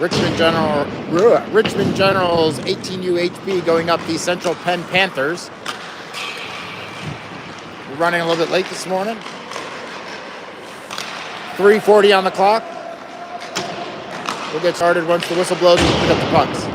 Richmond Generals 18U HP going up the Central Penn Panthers. We're running a little bit late this morning. 3:40 on the clock. We'll get started once the whistle blows and we pick up the pucks.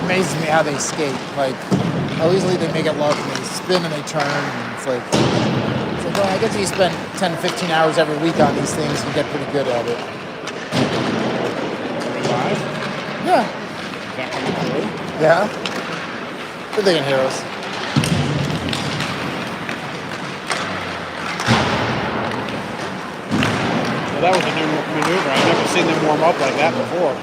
Amazes me how they skate, like how easily they make it look, and they spin and they turn, and it's like well, I guess you spend 10 to 15 hours every week on these things and get pretty good at it. Are we live? Yeah. Is that coming through? Yeah. Good thing in Heroes. Well, that was a new maneuver. I've never seen them warm up like that before.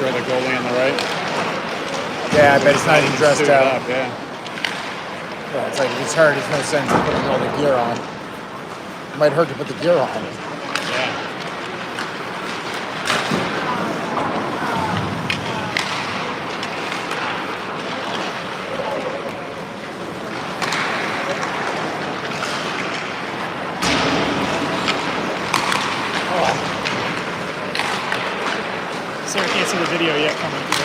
The goalie on the right. Yeah, I bet it's not even dressed out. Up, yeah. Yeah, it's like if he's hurt, there's no sense in putting all the gear on. It might hurt to put the gear on. Yeah. Sarah can't see the video yet coming through.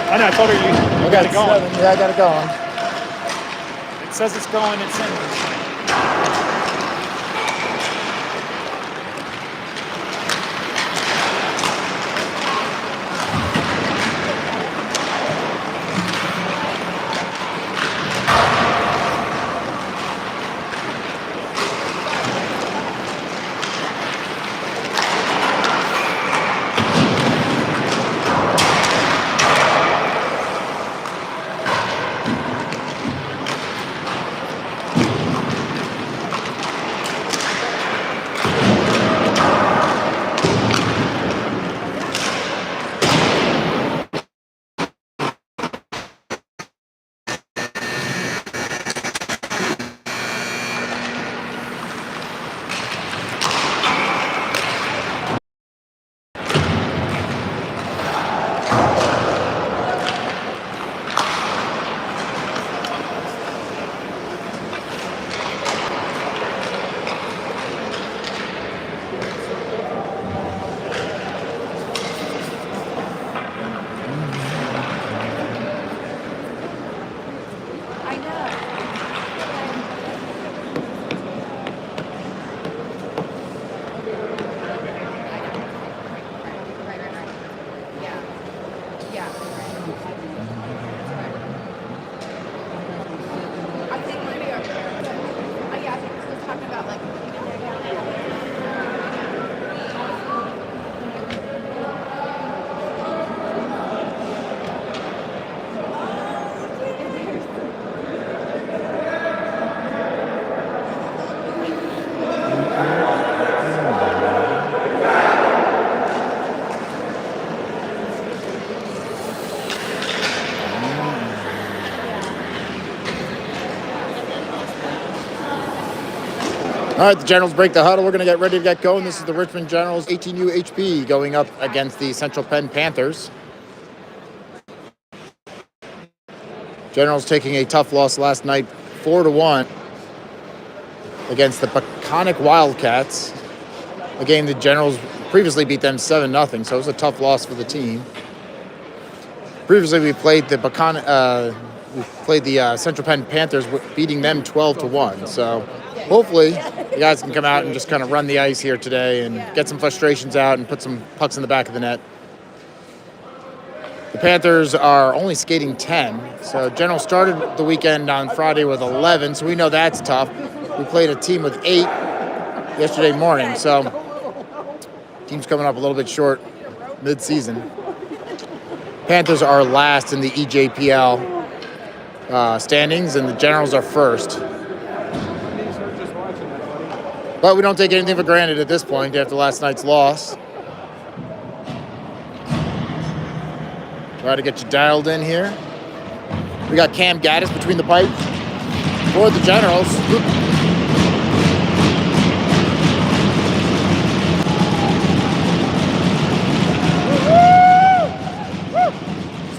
I know, I told her you got it going. Yeah, I got it going. It says it's going, it's in. All right, the Generals break the huddle. We're going to get ready to get going. This is the Richmond Generals 18U HP going up against the Central Penn Panthers. Generals taking a tough loss last night, 4-1 against the Peconic Wildcats. A game the Generals previously beat them 7-0, so it was a tough loss for the team. Previously, we played the Central Penn Panthers, beating them 12-1. So hopefully, you guys can come out and just kind of run the ice here today and get some frustrations out and put some pucks in the back of the net. The Panthers are only skating 10. So General started the weekend on Friday with 11, so we know that's tough. We played a team with 8 yesterday morning, so team's coming up a little bit short mid-season. Panthers are last in the EJPL standings, and the Generals are first. But we don't take anything for granted at this point after last night's loss. Try to get you dialed in here. We got Cam Gaddis between the pipes for the Generals.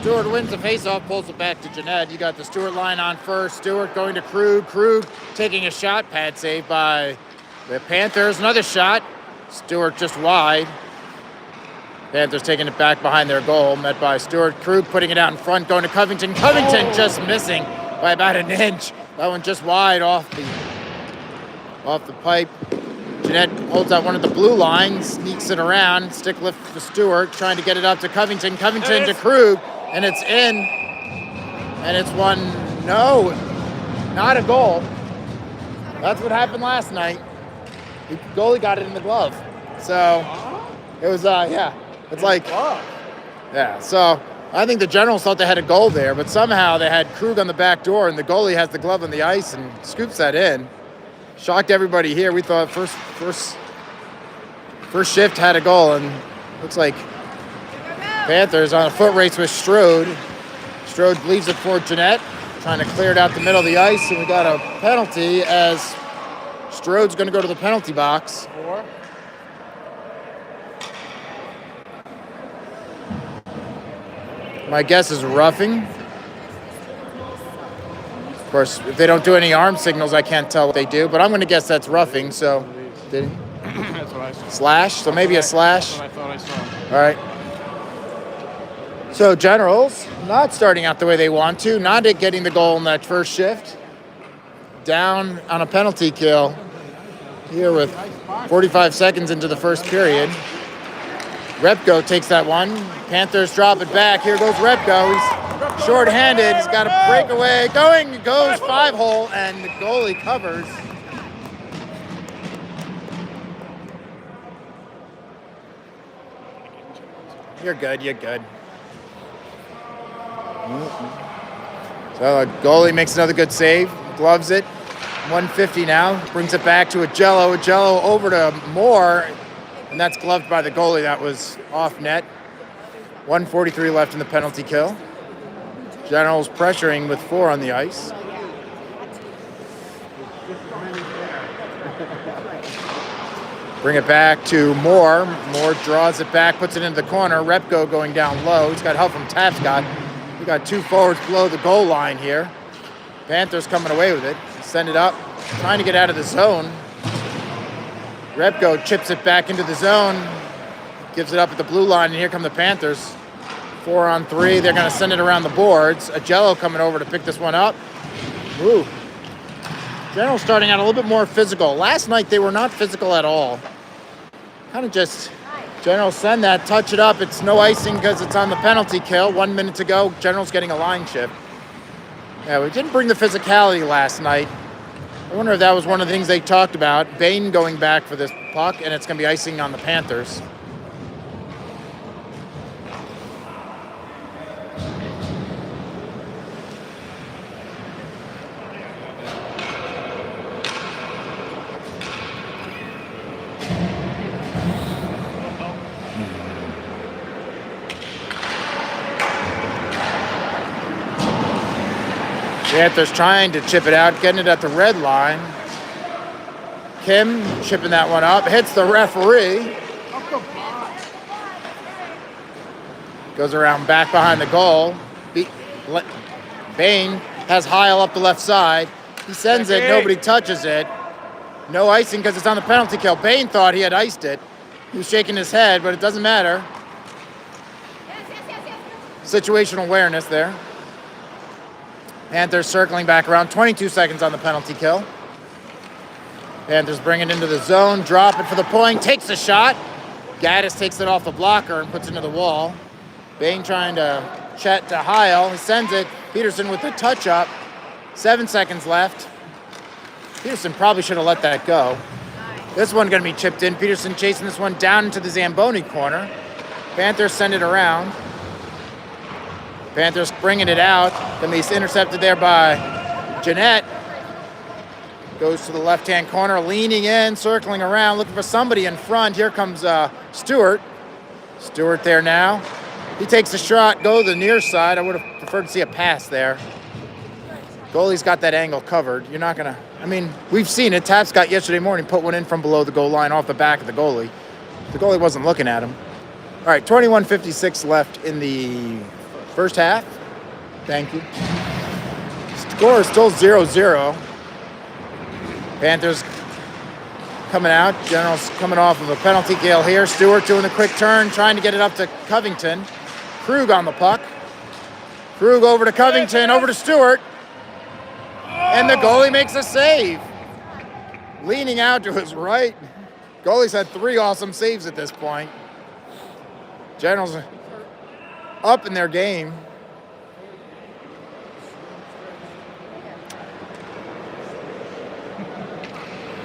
Stewart wins the faceoff, pulls it back to Jeanette. You got the Stewart line on first. Stewart going to Krug. Krug taking a shot. Pad save by the Panthers. Another shot. Stewart just wide. Panthers taking it back behind their goal. Met by Stewart. Krug putting it out in front. Going to Covington. Covington just missing by about an inch. That one just wide off the pipe. Jeanette holds out one of the blue lines. Sneaks it around. Stick lift for Stewart. Trying to get it up to Covington. Covington to Krug. And it's in. And it's one. No. Not a goal. That's what happened last night. The goalie got it in the glove. So it was, yeah. It's like, yeah. So I think the Generals thought they had a goal there, but somehow they had Krug on the back door, and the goalie has the glove on the ice and scoops that in. Shocked everybody here. We thought first shift had a goal, and looks like Panthers on a foot race with Strode. Strode leaves it for Jeanette, trying to clear it out the middle of the ice, and we got a penalty as Strode's going to go to the penalty box. My guess is roughing. Of course, if they don't do any arm signals, I can't tell what they do, but I'm going to guess that's roughing, so. Did he? That's what I saw. Slash? So maybe a slash? That's what I thought I saw. All right. So Generals not starting out the way they want to, not getting the goal in that first shift. Down on a penalty kill here with 45 seconds into the first period. Repko takes that one. Panthers drop it back. Here goes Repko. He's short-handed. He's got a breakaway. Goes 5-hole, and the goalie covers. You're good. So goalie makes another good save. Gloves it. 150 now. Brings it back to Agello. Agello over to Moore. And that's gloved by the goalie. That was off net. 1:43 left in the penalty kill. Generals pressuring with 4 on the ice. Bring it back to Moore. Moore draws it back, puts it into the corner. Repko going down low. He's got help from Tapscott. We got 2 forwards below the goal line here. Panthers coming away with it. Send it up. Trying to get out of the zone. Repko chips it back into the zone. Gives it up at the blue line, and here come the Panthers. 4-on-3. They're going to send it around the boards. Agello coming over to pick this one up. Ooh. Generals starting out a little bit more physical. Last night, they were not physical at all. Kind of just, Generals send that, touch it up. It's no icing because it's on the penalty kill. 1 minute to go. Generals getting a line shift. Yeah, we didn't bring the physicality last night. I wonder if that was one of the things they talked about. Bain going back for this puck, and it's going to be icing on the Panthers. Panthers trying to chip it out, getting it at the red line. Kim chipping that one up. Hits the referee. Goes around back behind the goal. Bain has Heil up the left side. He sends it. Nobody touches it. No icing because it's on the penalty kill. Bain thought he had iced it. He was shaking his head, but it doesn't matter. Situational awareness there. Panthers circling back around. 22 seconds on the penalty kill. Panthers bring it into the zone. Drop it for the point. Takes the shot. Gaddis takes it off the blocker and puts it into the wall. Bain trying to chat to Heil. He sends it. Peterson with the touch up. 7 seconds left. Peterson probably should have let that go. This one going to be chipped in. Peterson chasing this one down into the Zamboni corner. Panthers send it around. Panthers bringing it out. Then he's intercepted there by Jeanette. Goes to the left-hand corner, leaning in, circling around, looking for somebody in front. Here comes Stewart. Stewart there now. He takes a shot, go to the near side. I would have preferred to see a pass there. Goalie's got that angle covered. You're not going to... I mean, we've seen it. Tapscott yesterday morning put one in from below the goal line off the back of the goalie. The goalie wasn't looking at him. All right, 21:56 left in the first half. Thank you. Score is still 0-0. Panthers coming out. Generals coming off of a penalty kill here. Stewart doing the quick turn, trying to get it up to Covington. Krug on the puck. Krug over to Covington, over to Stewart. And the goalie makes a save. Leaning out to his right. Goalie's had 3 awesome saves at this point. Generals up in their game.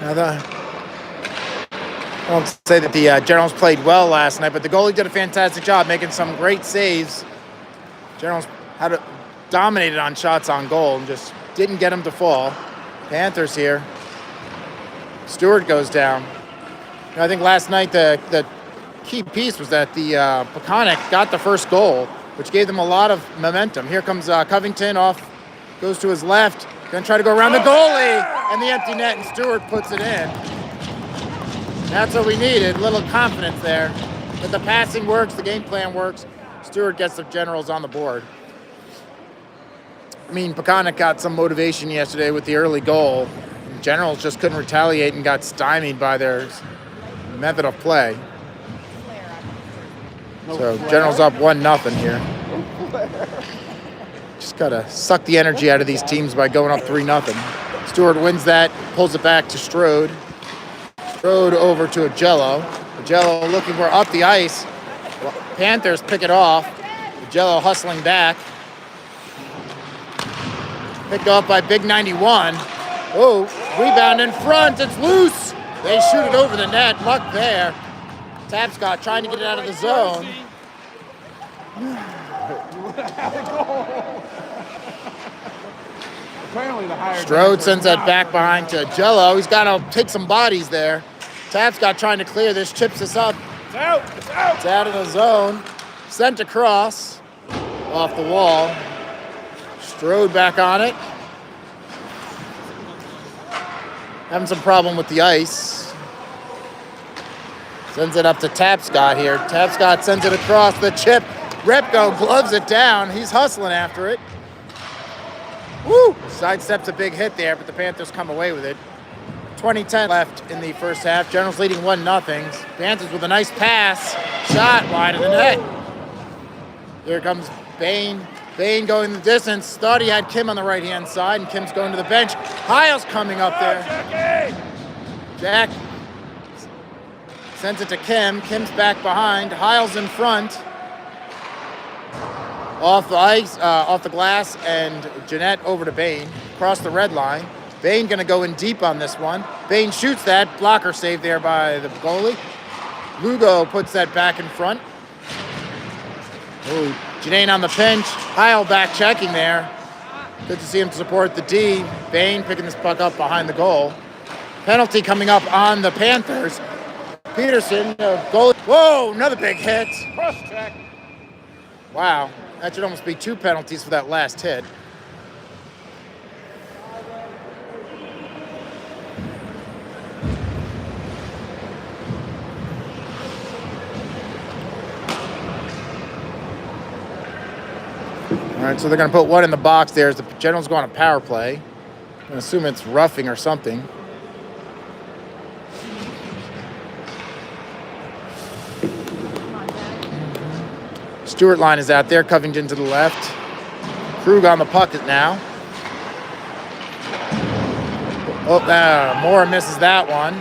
I won't say that the Generals played well last night, but the goalie did a fantastic job making some great saves. Generals had dominated on shots on goal and just didn't get them to fall. Panthers here. Stewart goes down. I think last night the key piece was that the Peconic got the first goal, which gave them a lot of momentum. Here comes Covington off, goes to his left, gonna try to go around the goalie and the empty net, and Stewart puts it in. That's what we needed, a little confidence there. That the passing works, the game plan works. Stewart gets the Generals on the board. I mean, Peconic got some motivation yesterday with the early goal. Generals just couldn't retaliate and got stymied by their method of play. So Generals up 1-0 here. Just gotta suck the energy out of these teams by going up 3-0. Stewart wins that, pulls it back to Strode. Strode over to Agello. Agello looking for up the ice. Panthers pick it off. Agello hustling back. Picked off by Big 91. Oh, rebound in front. It's loose. They shoot it over the net. Luck there. Tapscott trying to get it out of the zone. Strode sends that back behind to Jello. He's got to take some bodies there. Tapscott trying to clear this, chips this up. It's out. It's out. It's out of the zone. Sent across off the wall. Strode back on it. Having some problem with the ice. Sends it up to Tapscott here. Tapscott sends it across the chip. Repko gloves it down. He's hustling after it. Woo! Sidesteps a big hit there, but the Panthers come away with it. 20-10 left in the first half. Generals leading 1-0. Panthers with a nice pass. Shot wide of the net. Here comes Bain. Bain going the distance. Thought he had Kim on the right-hand side, and Kim's going to the bench. Heil's coming up there. Jack sends it to Kim. Kim's back behind. Heil's in front. Off the ice, off the glass, and Jeanette over to Bain. Across the red line. Bain going to go in deep on this one. Bain shoots that. Blocker save there by the goalie. Lugo puts that back in front. Ooh, Janine on the pinch. Heil back checking there. Good to see him support the D. Bain picking this puck up behind the goal. Penalty coming up on the Panthers. Peterson, goalie. Whoa, another big hit. Cross check. Wow, that should almost be 2 penalties for that last hit. right, so they're going to put one in the box there as the Generals go on a power play. I'm going to assume it's roughing or something. Stewart line is out there. Covington to the left. Krug on the puck now. Oh, Moore misses that one.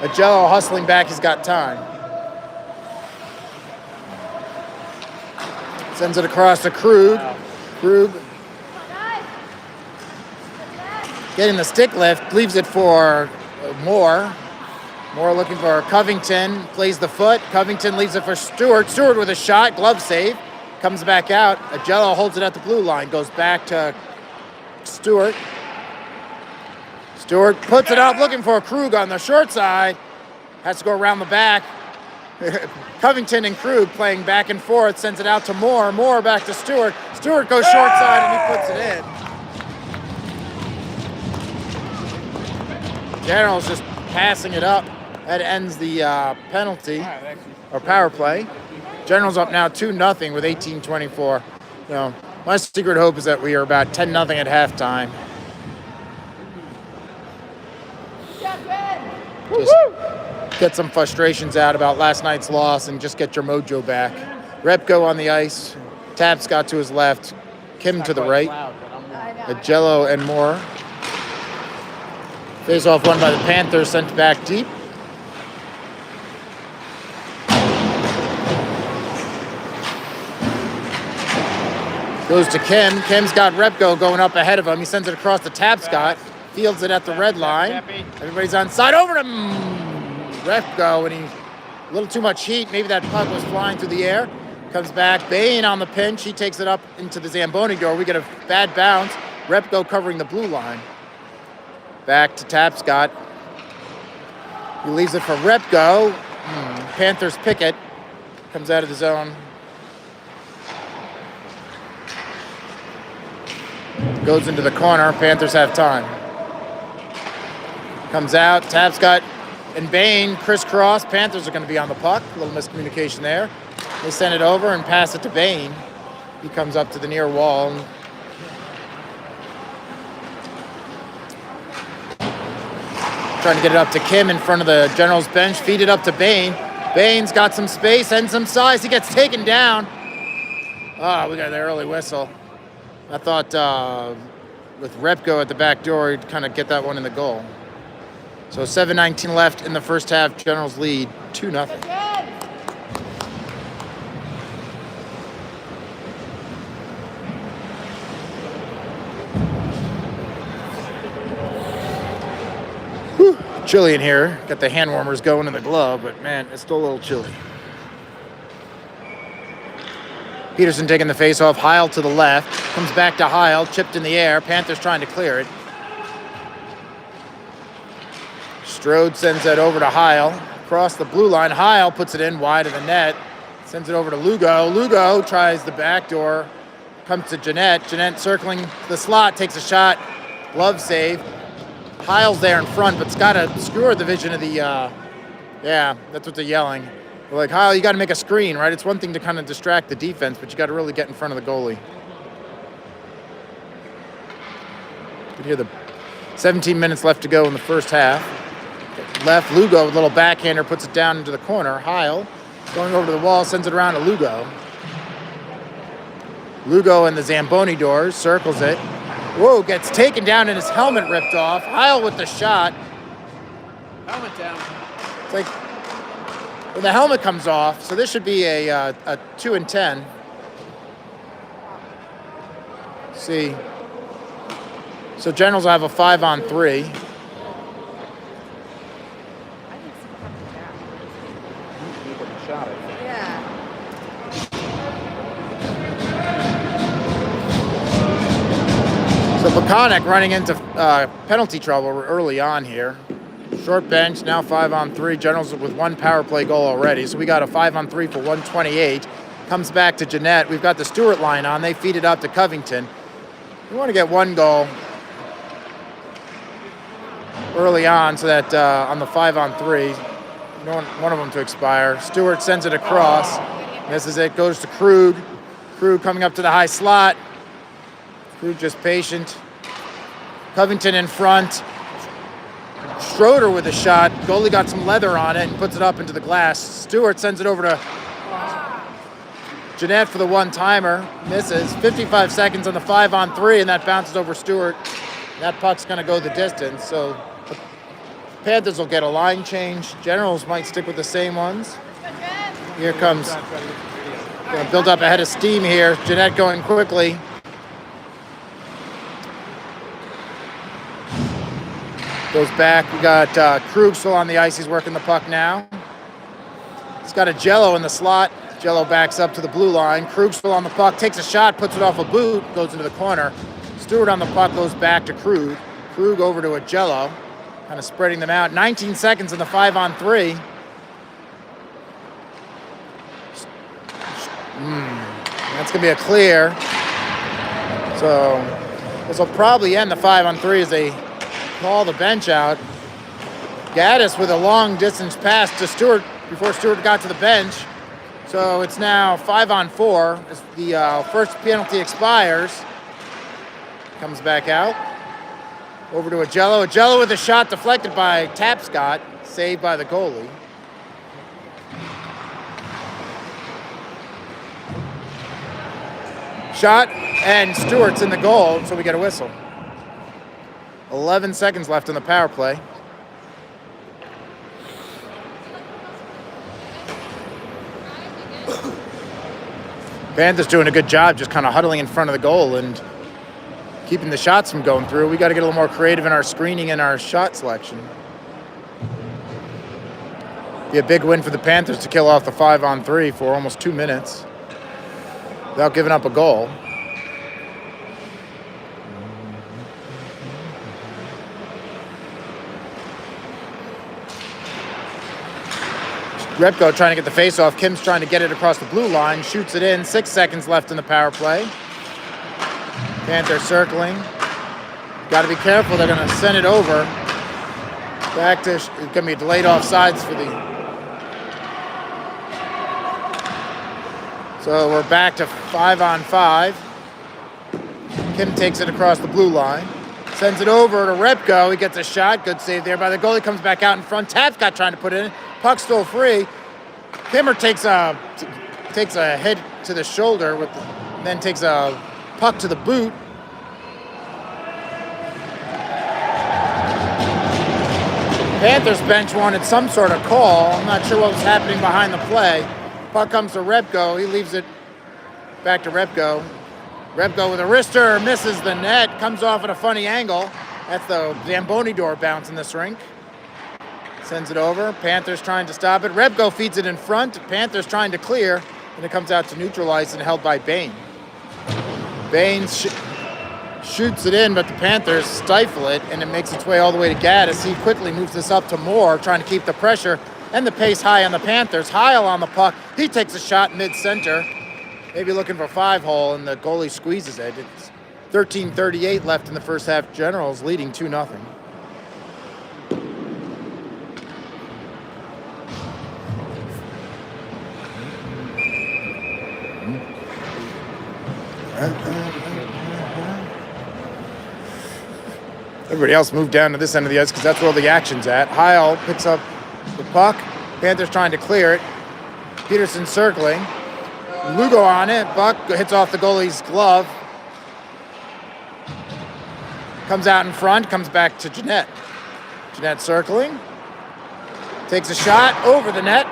Agello hustling back. He's got time. Sends it across to Krug. Krug getting the stick lift. Leaves it for Moore. Moore looking for Covington. Plays the foot. Covington leaves it for Stewart. Stewart with a shot. Glove save. Comes back out. Agello holds it at the blue line. Goes back to Stewart. Stewart puts it up, looking for a Krug on the short side. Has to go around the back. Covington and Krug playing back and forth. Sends it out to Moore. Moore back to Stewart. Stewart goes short side and he puts it in. General's just passing it up. That ends the penalty or power play. General's up now 2-0 with 18:24. My secret hope is that we are about 10-0 at halftime. Just get some frustrations out about last night's loss and just get your mojo back. Repko on the ice. Tapscott to his left. Kim to the right. Agello and Moore. Face-off won by the Panthers, sent back deep. Goes to Kim. Kim's got Repko going up ahead of him. He sends it across to Tapscott. Fields it at the red line. Everybody's on side. Over to Repko, and he a little too much heat. Maybe that puck was flying through the air. Comes back. Bain on the pinch. He takes it up into the Zamboni door. We get a bad bounce. Repko covering the blue line. Back to Tapscott. He leaves it for Repko. Panthers pick it. Comes out of the zone. Goes into the corner. Panthers have time. Comes out. Tapscott and Bain crisscross. Panthers are going to be on the puck. A little miscommunication there. They send it over and pass it to Bain. He comes up to the near wall. Trying to get it up to Kim in front of the Generals bench. Feed it up to Bain. Bain's got some space and some size. He gets taken down. We got the early whistle. I thought with Repko at the back door, he'd kind of get that one in the goal. So 7:19 left in the first half. Generals lead 2-0. Whew, chilly in here. Got the hand warmers going in the glove, but man, it's still a little chilly. Peterson taking the face-off. Heil to the left. Comes back to Heil. Chipped in the air. Panthers trying to clear it. Strode sends that over to Heil. Across the blue line. Heil puts it in wide of the net. Sends it over to Lugo. Lugo tries the back door. Comes to Jeanette. Jeanette circling the slot. Takes a shot. Glove save. Heil's there in front, but it's got to skewer the vision of the... yeah, that's what they're yelling. They're like, Heil, you got to make a screen, right? It's one thing to kind of distract the defense, but you got to really get in front of the goalie. You can hear the 17 minutes left to go in the first half. Left, Lugo, with a little backhander, puts it down into the corner. Heil going over to the wall, sends it around to Lugo. Lugo in the Zamboni doors, circles it. Whoa, gets taken down and his helmet ripped off. Heil with the shot. Helmet down. It's like the helmet comes off, so this should be a 2 and 10. See. So Generals will have a 5-on-3. So Baconic running into penalty trouble early on here. Short bench, now 5-on-3. Generals with one power play goal already. So we got a 5-on-3 for 128. Comes back to Jeanette. We've got the Stewart line on. They feed it up to Covington. We want to get one goal early on so that on the 5-on-3, you don't want one of them to expire. Stewart sends it across. Misses it. Goes to Krug. Krug coming up to the high slot. Krug just patient. Covington in front. Schroeder with a shot. Goalie got some leather on it and puts it up into the glass. Stewart sends it over to Jeanette for the one-timer. Misses. 55 seconds on the 5-on-3, and that bounces over Stewart. That puck's going to go the distance, so the Panthers will get a line change. Generals might stick with the same ones. Here comes, going to build up a head of steam here. Jeanette going quickly. Goes back. We got Krug still on the ice. He's working the puck now. He's got a Jello in the slot. Jello backs up to the blue line. Krug still on the puck. Takes a shot. Puts it off a boot. Goes into the corner. Stewart on the puck goes back to Krug. Krug over to a Jello. Kind of spreading them out. 19 seconds in the 5-on-3. That's going to be a clear. So this will probably end the 5-on-3 as they call the bench out. Gaddis with a long distance pass to Stewart before Stewart got to the bench. So it's now 5-on-4 as the first penalty expires. Comes back out. Over to Agello. Agello with a shot deflected by Tapscott. Saved by the goalie. Shot, and Stewart's in the goal, so we get a whistle. 11 seconds left in the power play. Panthers doing a good job just kind of huddling in front of the goal and keeping the shots from going through. We got to get a little more creative in our screening and our shot selection. Be a big win for the Panthers to kill off the 5-on-3 for almost 2 minutes without giving up a goal. Repko trying to get the face-off. Kim's trying to get it across the blue line. Shoots it in. 6 seconds left in the power play. Panthers circling. Got to be careful. They're going to send it over. Back to... It's going to be delayed offsides for the... So we're back to 5-on-5. Kim takes it across the blue line. Sends it over to Repko. He gets a shot. Good save there by the goalie. Comes back out in front. Tapscott trying to put it in. Puck still free. Kimmer takes a hit to the shoulder with then takes a puck to the boot. Panthers bench wanted some sort of call. I'm not sure what was happening behind the play. Puck comes to Repko. He leaves it back to Repko. Repko with a wrister misses the net. Comes off at a funny angle. That's the Zamboni door bounce in this rink. Sends it over. Panthers trying to stop it. Repko feeds it in front. Panthers trying to clear. And it comes out to neutralize and held by Bain. Bain shoots it in, but the Panthers stifle it, and it makes its way all the way to Gaddis. He quickly moves this up to Moore, trying to keep the pressure and the pace high on the Panthers. Heil on the puck. He takes a shot mid-center. Maybe looking for 5-hole, and the goalie squeezes it. It's 13:38 left in the first half. Generals leading 2-0. Everybody else moved down to this end of the ice because that's where all the action's at. Heil picks up the puck. Panthers trying to clear it. Peterson circling. Lugo on it. Buck hits off the goalie's glove. Comes out in front. Comes back to Jeanette. Jeanette circling. Takes a shot over the net.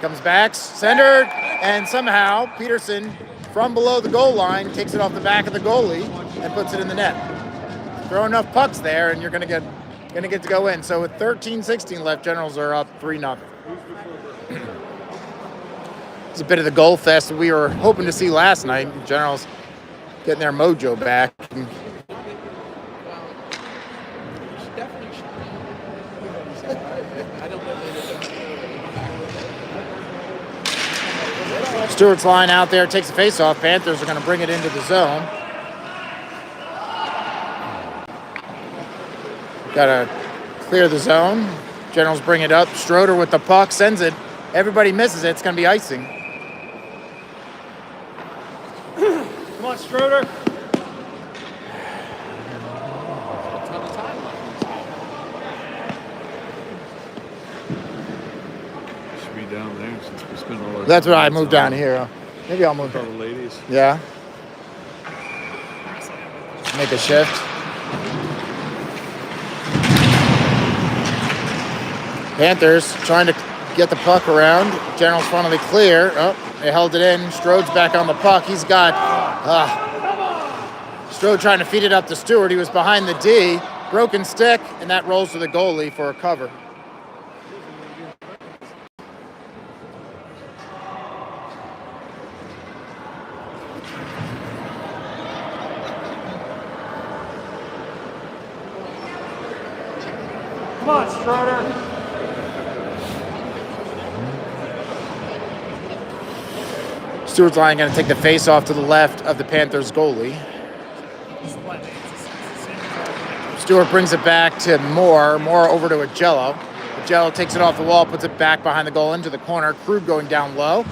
Comes back. Centered. And somehow Peterson, from below the goal line, takes it off the back of the goalie and puts it in the net. Throw enough pucks there, and you're gonna get to go in. So with 13:16 left, Generals are up 3-0. It's a bit of the goal fest that we were hoping to see last night. Generals getting their mojo back. Stewart's line out there, takes the face-off. Panthers are going to bring it into the zone. Got to clear the zone. Generals bring it up. Schroeder with the puck, sends it. Everybody misses it. It's going to be icing. Come on, Schroeder. down there since we spent all our That's time why I moved down outside. here. Maybe I'll move With all here. the ladies. Yeah. Make a shift. Panthers trying to get the puck around. General's finally clear. Oh, they held it in. Strode's back on the puck. He's got Strode trying to feed it up to Stewart. He was behind the D. Broken stick, and that rolls to the goalie for a cover. Come on, Schroeder. Stewart's line going to take the face off to the left of the Panthers goalie. Stewart brings it back to Moore. Moore over to Agello. Agello takes it off the wall, puts it back behind the goal into the corner. Krug going down low.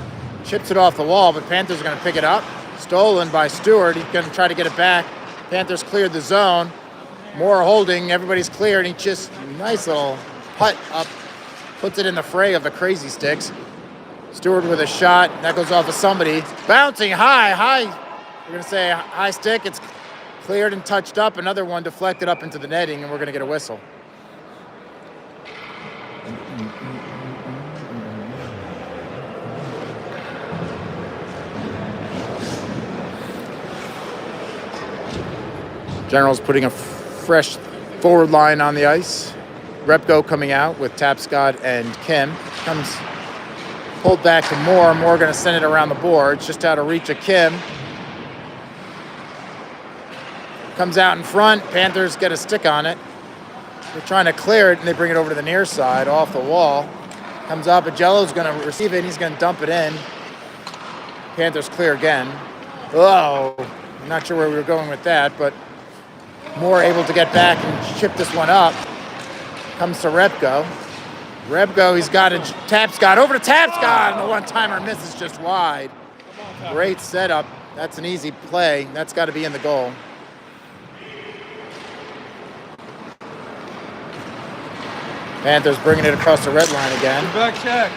Chips it off the wall, but Panthers are going to pick it up. Stolen by Stewart. He's going to try to get it back. Panthers cleared the zone. Moore holding. Everybody's clear, and he just, nice little putt up. Puts it in the fray of the crazy sticks. Stewart with a shot. That goes off of somebody. Bouncing high. We're going to say high stick. It's cleared and touched up. Another one deflected up into the netting, and we're going to get a whistle. General's putting a fresh forward line on the ice. Repko coming out with Tapscott and Kim. Comes pulled back to Moore. Moore going to send it around the boards, just out of reach of Kim. Comes out in front. Panthers get a stick on it. They're trying to clear it, and they bring it over to the near side, off the wall. Comes up. Agello's going to receive it, and he's going to dump it in. Panthers clear again. Oh, I'm not sure where we were going with that, but Moore able to get back and chip this one up. Comes to Repko. Repko, he's got a Tapscott. Over to Tapscott, and the one-timer misses just wide. Great setup. That's an easy play. That's got to be in the goal. Panthers bringing it across the red line again. Back check.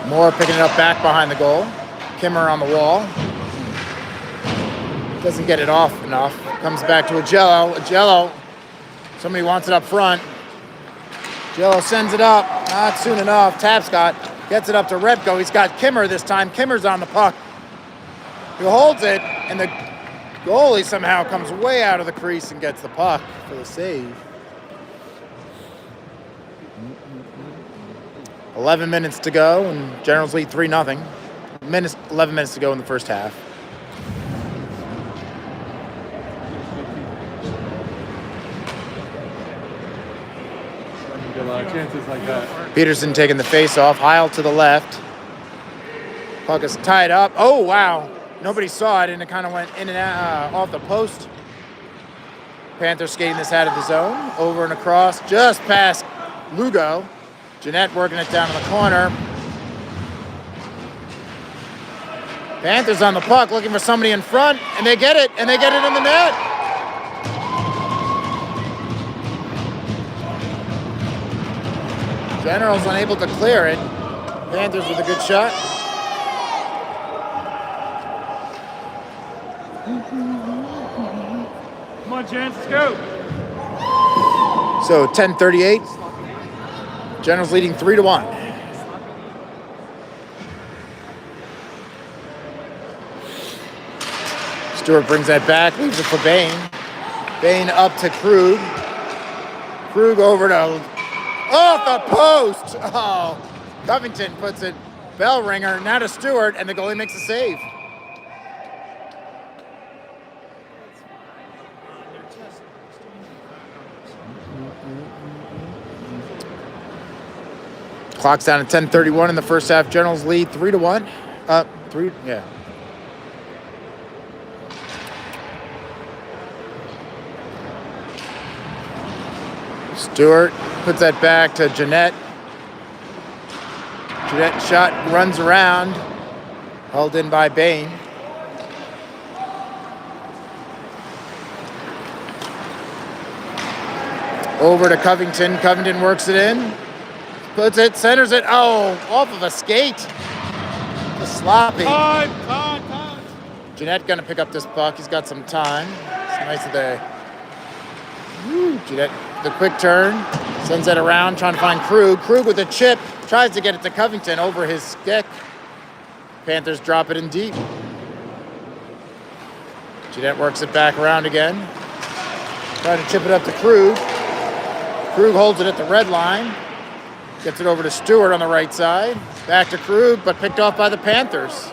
Moore picking it up back behind the goal. Kimmer on the wall. Doesn't get it off enough. Comes back to Agello. Agello, somebody wants it up front. Agello sends it up. Not soon enough. Tapscott gets it up to Repko. He's got Kimmer this time. Kimmer's on the puck. He holds it, and the goalie somehow comes way out of the crease and gets the puck for the save. 11 minutes to go, and Generals lead 3-0. 11 minutes to go in the first half. A lot of chances like that. Peterson taking the face off. Heil to the left. Puck is tied up. Oh, wow. Nobody saw it, and it kind of went in and out, off the post. Panthers skating this out of the zone. Over and across, just past Lugo. Jeanette working it down in the corner. Panthers on the puck, looking for somebody in front, and they get it, in the net. General's unable to clear it. Panthers with a good shot. Come on, Jens, let's go. So 10:38. Generals leading 3-1. Stewart brings that back, leaves it for Bain. Bain up to Krug. Krug over to off the post. Oh, Covington puts it bell ringer. Now to Stewart, and the goalie makes a save. Clock's down at 10:31 in the first half. Generals lead 3-1. Yeah. Stewart puts that back to Jeanette. Jeanette shot runs around. Held in by Bain. Over to Covington. Covington works it in. Puts it, centers it. Oh, off of a skate. Just sloppy. Time. Jeanette gonna pick up this puck. He's got some time. It's nice that they. Jeanette, the quick turn, sends it around, trying to find Krug. Krug with a chip, tries to get it to Covington over his stick. Panthers drop it in deep. Jeanette works it back around again. Trying to chip it up to Krug. Krug holds it at the red line. Gets it over to Stewart on the right side. Back to Krug, but picked off by the Panthers.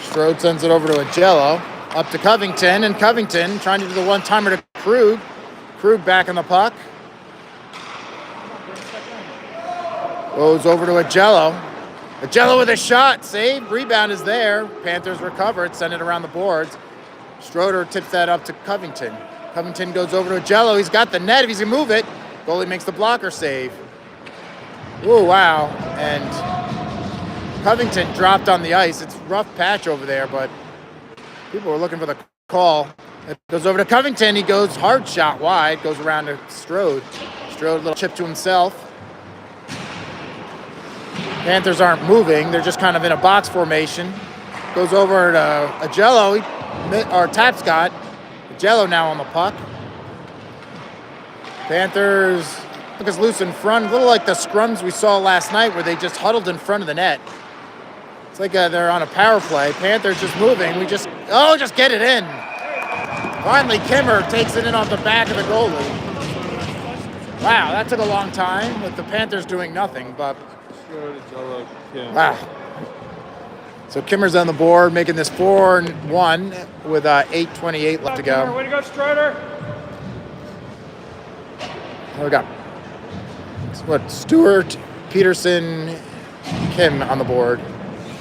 Strode sends it over to Agello. Up to Covington, and Covington trying to do the one-timer to Krug. Krug back on the puck. Goes over to Agello. Agello with a shot. Save. Rebound is there. Panthers recover it. Send it around the boards. Schroeder tips that up to Covington. Covington goes over to Agello. He's got the net if he's going to move it. Goalie makes the blocker save. Ooh, wow. And Covington dropped on the ice. It's a rough patch over there, but people were looking for the call. It goes over to Covington. He goes hard shot wide. Goes around to Strode. Strode, a little chip to himself. Panthers aren't moving. They're just kind of in a box formation. Goes over to Agello, or Tapscott. Agello now on the puck. Panthers look as loose in front. A little like the scrums we saw last night where they just huddled in front of the net. It's like they're on a power play. Panthers just moving. Just get it in. Finally, Kimmer takes it in off the back of the goalie. Wow, that took a long time with the Panthers doing nothing, but wow. So Kimmer's on the board, making this 4-1 with 8:28 left to go. Way to go, Strider. We got Stewart, Peterson, Kim on the board.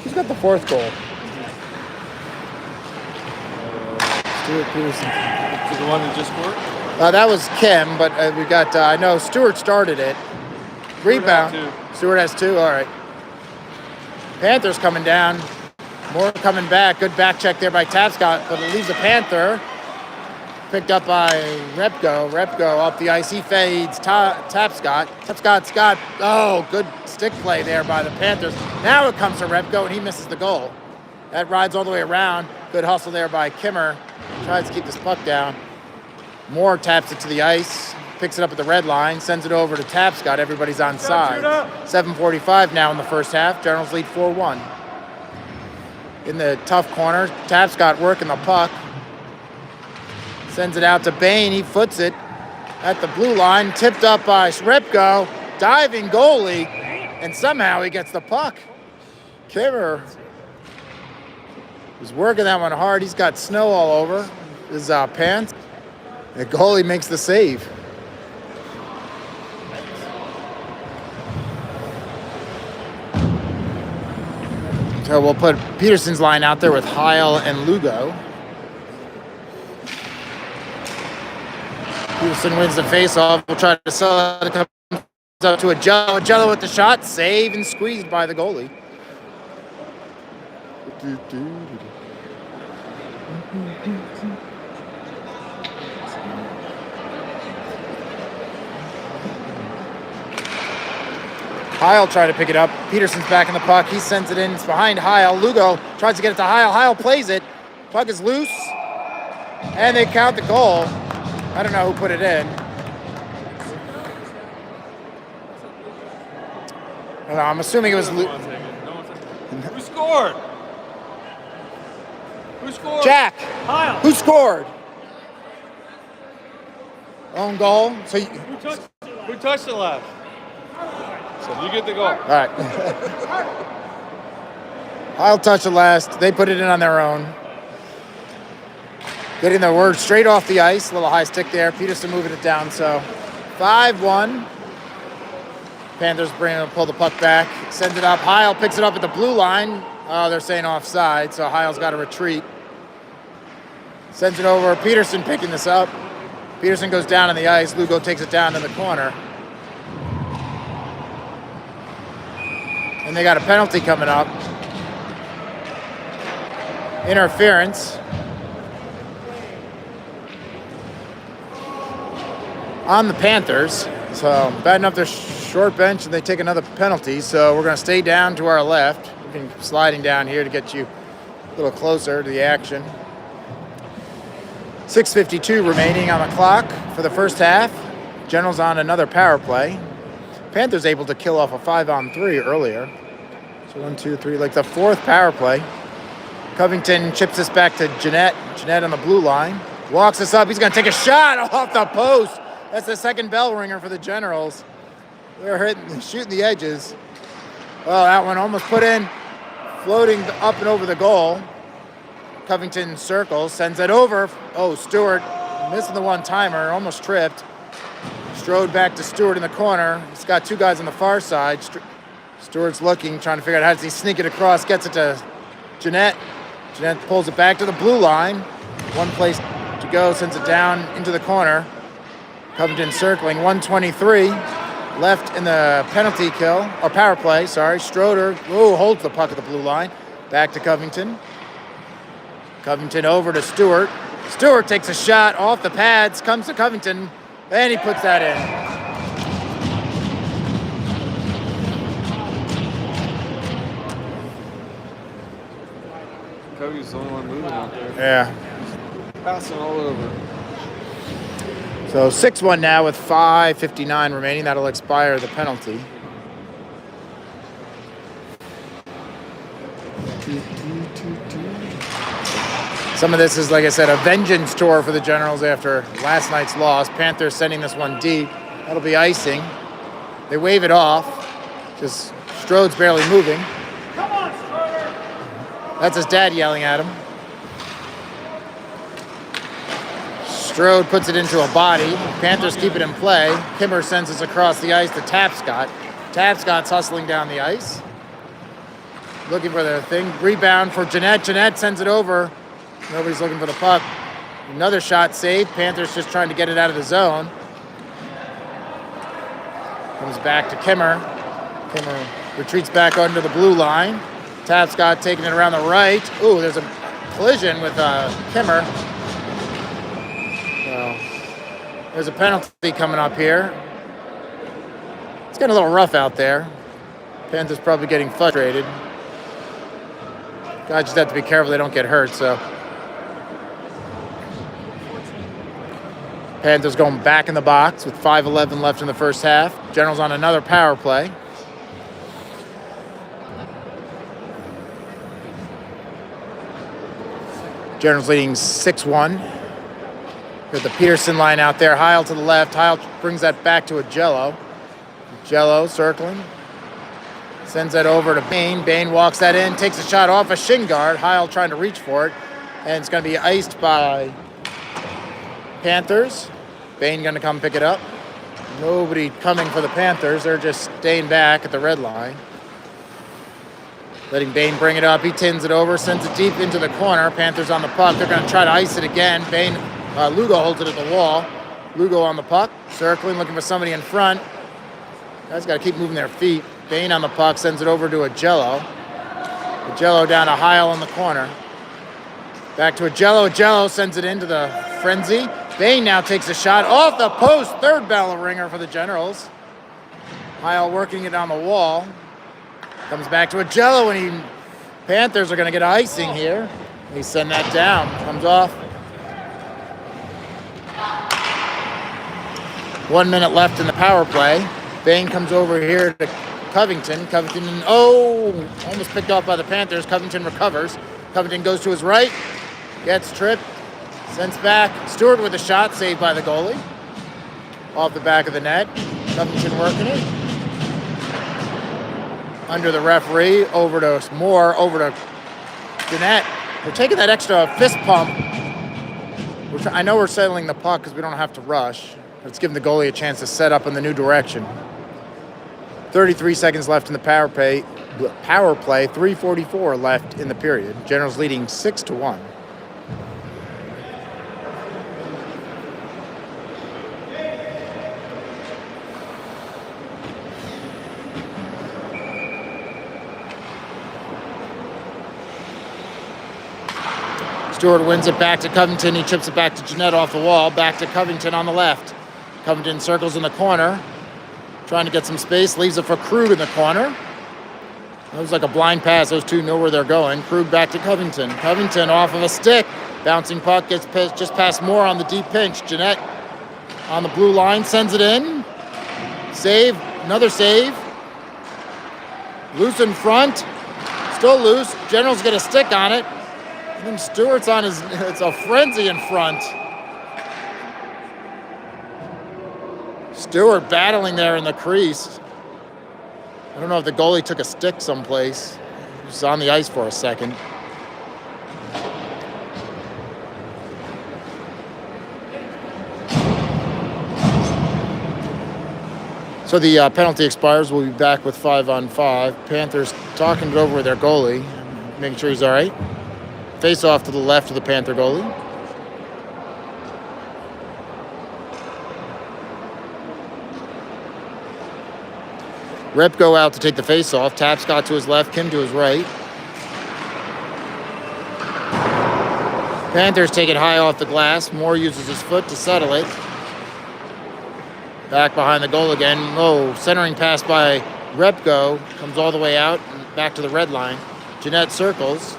Who's got the fourth goal? Stewart, Peterson. To the one that just scored? That was Kim, but we got, I know Stewart started it. Rebound. Stewart has two, all right. Panthers coming down. Moore coming back. Good back check there by Tapscott, but it leaves a Panther. Picked up by Repko. Repko up the ice. He fades Tapscott. Tapscott's got, good stick play there by the Panthers. Now it comes to Repko, and he misses the goal. That rides all the way around. Good hustle there by Kimmer. Tries to keep this puck down. Moore taps it to the ice. Picks it up at the red line. Sends it over to Tapscott. Everybody's on side. 7:45 now in the first half. Generals lead 4-1. In the tough corner, Tapscott working the puck. Sends it out to Bain. He foots it at the blue line. Tipped up by Repko. Diving goalie. And somehow he gets the puck. Kimmer is working that one hard. He's got snow all over his pants. The goalie makes the save. So we'll put Peterson's line out there with Heil and Lugo. Peterson wins the faceoff. We'll try to sell it. It comes up to Agello. Agello with the shot. Save and squeezed by the goalie. Heil tried to pick it up. Peterson's back in the puck. He sends it in. It's behind Heil. Lugo tries to get it to Heil. Heil plays it. Puck is loose. And they count the goal. I don't know who put it in. I don't know, I'm assuming it was Who scored? Who scored? Jack. Heil. Who scored? Own goal. So Who touched it last? So you get the goal. all right. I'll touch it last. They put it in on their own. Getting the word straight off the ice. A little high stick there. Peterson moving it down. So 5-1. Panthers pull the puck back. Sends it up. Heil picks it up at the blue line. Oh, they're saying offside. So Heil's got to retreat. Sends it over. Peterson picking this up. Peterson goes down on the ice. Lugo takes it down to the corner. And they got a penalty coming up. on the Panthers. So bad enough they're short bench and they take another penalty. So we're going to stay down to our left. We're sliding down here to get you a little closer to the action. 6:52 remaining on the clock for the first half. Generals on another power play. Panthers able to kill off a 5-on-3 earlier. So 1, 2, 3, like the fourth power play. Covington chips this back to Jeanette. Jeanette on the blue line. Walks us up. He's going to take a shot off the post. That's the second bell ringer for the Generals. They're shooting the edges. Well, that one almost put in, floating up and over the goal. Covington circles, sends it over. Oh, Stewart missing the one-timer, almost tripped. Strode back to Stewart in the corner. He's got two guys on the far side. Stewart's looking, trying to figure out how does he sneak it across, gets it to Jeanette. Jeanette pulls it back to the blue line. One place to go, sends it down into the corner. Covington circling, 1:23 left in the penalty kill, or power play, sorry. Stroder, holds the puck at the blue line. Back to Covington. Covington over to Stewart. Stewart takes a shot off the pads, comes to Covington, and he puts that in. Cody's the only one moving out there. Yeah. Passing all over. So 6-1 now with 5:59 remaining. That'll expire the penalty. Some of this is, like I said, a vengeance tour for the Generals after last night's loss. Panthers sending this one deep. That'll be icing. They wave it off. Just Strode's barely moving. Come on, Stroder! That's his dad yelling at him. Strode puts it into a body. Panthers keep it in play. Kimmer sends us across the ice to Tapscott. Tapscott's hustling down the ice. Looking for the thing. Rebound for Jeanette. Jeanette sends it over. Nobody's looking for the puck. Another shot saved. Panthers just trying to get it out of the zone. Comes back to Kimmer. Kimmer retreats back under the blue line. Tapscott taking it around the right. Ooh, there's a collision with Kimmer. So there's a penalty coming up here. It's getting a little rough out there. Panthers probably getting frustrated. Guys just have to be careful they don't get hurt, so. Panthers going back in the box with 5:11 left in the first half. Generals on another power play. Generals leading 6-1. Got the Peterson line out there. Heil to the left. Heil brings that back to a Jello. Jello circling. Sends that over to Bain. Bain walks that in. Takes a shot off a shin guard. Heil trying to reach for it. And it's going to be iced by Panthers. Bain going to come pick it up. Nobody coming for the Panthers. They're just staying back at the red line. Letting Bain bring it up. He tins it over, sends it deep into the corner. Panthers on the puck. They're going to try to ice it again. Lugo holds it at the wall. Lugo on the puck. Circling, looking for somebody in front. Guys got to keep moving their feet. Bain on the puck, sends it over to a Jello. A Jello down to Heil in the corner. Back to a Jello. Jello sends it into the frenzy. Bain now takes a shot off the post. Third bell ringer for the Generals. Heil working it on the wall. Comes back to a Jello, and Panthers are going to get icing here. They send that down. Comes off. 1 minute left in the power play. Bain comes over here to Covington. Covington, almost picked off by the Panthers. Covington recovers. Covington goes to his right. Gets tripped. Sends back. Stewart with a shot, saved by the goalie. Off the back of the net. Covington working it. Under the referee, over to Moore, over to Jeanette. We're taking that extra fist pump. I know we're settling the puck because we don't have to rush. It's giving the goalie a chance to set up in the new direction. 33 seconds left in the power play. 3:44 left in the period. Generals leading 6-1. Stewart wins it back to Covington. He chips it back to Jeanette off the wall. Back to Covington on the left. Covington circles in the corner, trying to get some space, leaves it for Krug in the corner. It was like a blind pass. Those two know where they're going. Krug back to Covington. Covington off of a stick. Bouncing puck gets just past Moore on the deep pinch. Jeanette on the blue line sends it in. Save, another save. Loose in front. Still loose. General's got a stick on it. And then Stewart's on his, it's a frenzy in front. Stewart battling there in the crease. I don't know if the goalie took a stick someplace. He was on the ice for a second. So the penalty expires. We'll be back with 5-on-5. Panthers talking it over with their goalie, making sure he's all right. Face off to the left of the Panther goalie. Repko out to take the face-off. Tapscott to his left, Kim to his right. Panthers take it high off the glass. Moore uses his foot to settle it. Back behind the goal again. Oh, centering pass by Repko. Comes all the way out and back to the red line. Jeanette circles.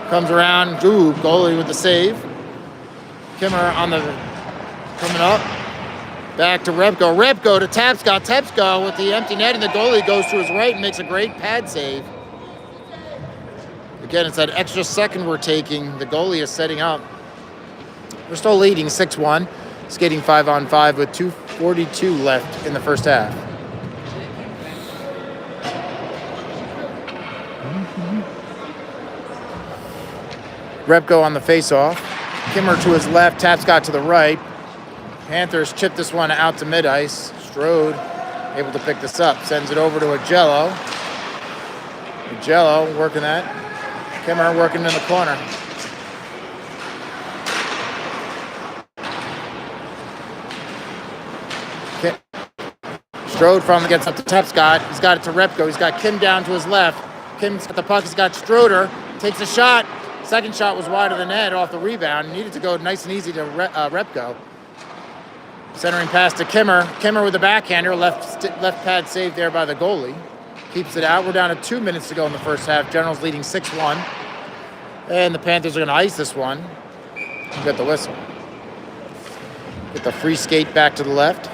Comes around. Ooh, goalie with the save. Kimmer on the coming up. Back to Repko. Repko to Tapscott. Tapscott with the empty net, and the goalie goes to his right and makes a great pad save. Again, it's that extra second we're taking. The goalie is setting up. We're still leading 6-1, skating 5-on-5 with 2:42 left in the first half. Repko on the face-off. Kimmer to his left, Tapscott to the right. Panthers chip this one out to mid-ice. Strode able to pick this up, sends it over to Agello. Agello working that. Kimmer working in the corner. Strode from gets up to Tapscott. He's got it to Repko. He's got Kim down to his left. Kim's got the puck. He's got Stroder. Takes a shot. Second shot was wide of the net off the rebound. Needed to go nice and easy to Repko. Centering pass to Kimmer. Kimmer with the backhander. Left pad saved there by the goalie. Keeps it out. We're down to 2 minutes to go in the first half. Generals leading 6-1. And the Panthers are going to ice this one. Get the whistle. Get the free skate back to the left.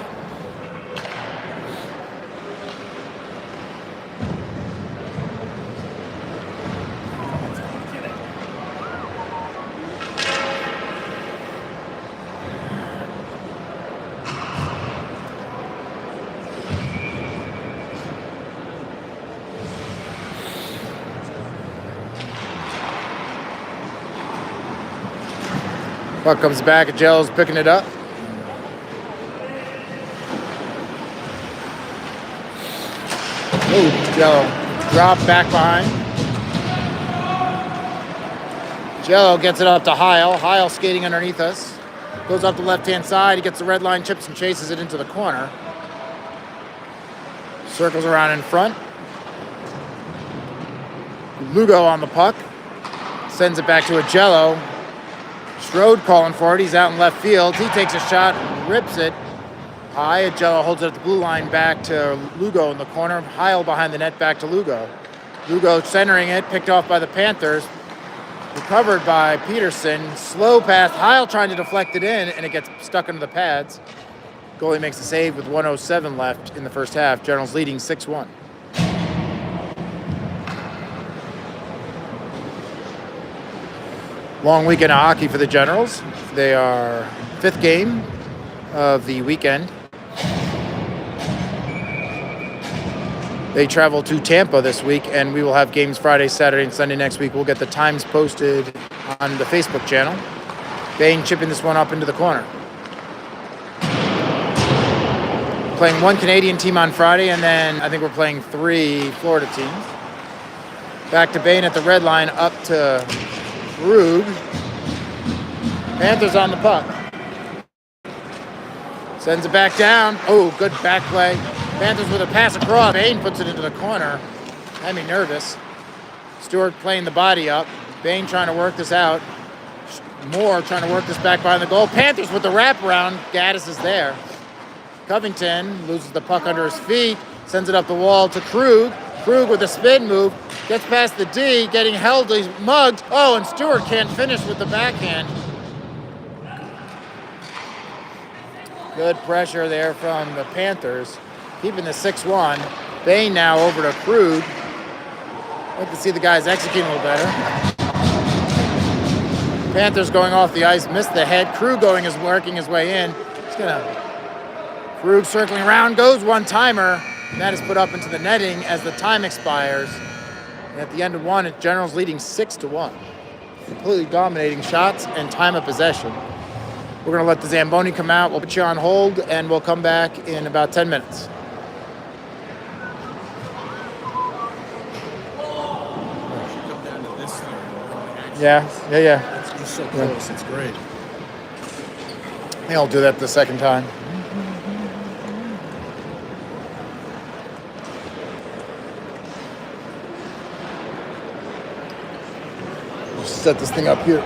Puck comes back, Agello's picking it up. Ooh, Agello drop back behind. Agello gets it up to Heil. Heil skating underneath us. Goes up the left-hand side. He gets the red line, chips and chases it into the corner. Circles around in front. Lugo on the puck. Sends it back to Agello. Strode calling for it. He's out in left field. He takes a shot, rips it high. Agello holds it at the blue line back to Lugo in the corner. Heil behind the net back to Lugo. Lugo centering it, picked off by the Panthers. Recovered by Peterson. Slow pass. Heil trying to deflect it in, and it gets stuck into the pads. Goalie makes a save with 1:07 left in the first half. Generals leading 6-1. Long weekend of hockey for the Generals. They are fifth game of the weekend. They travel to Tampa this week, and we will have games Friday, Saturday, and Sunday next week. We'll get the times posted on the Facebook channel. Bain chipping this one up into the corner. Playing one Canadian team on Friday, and then I think we're playing 3 Florida teams. Back to Bain at the red line, up to Krug. Panthers on the puck. Sends it back down. Oh, good back play. Panthers with a pass across. Bain puts it into the corner. Had me nervous. Stewart playing the body up. Bain trying to work this out. Moore trying to work this back behind the goal. Panthers with the wraparound. Gaddis is there. Covington loses the puck under his feet, sends it up the wall to Krug. Krug with a spin move, gets past the D, getting held, he's mugged. Oh, and Stewart can't finish with the backhand. Good pressure there from the Panthers, keeping the 6-1. Bain now over to Krug. I'd like to see the guys executing a little better. Panthers going off the ice, missed the head. Krug working his way in. Krug circling around, goes one-timer, and that is put up into the netting as the time expires. And at the end of one, Generals leading 6-1. Completely dominating shots and time of possession. We're going to let the Zamboni come out. We'll put you on hold, and we'll come back in about 10 minutes. Come down to this thing. Yeah. It's so close. It's great. I'll do that the second time. Set this thing up here.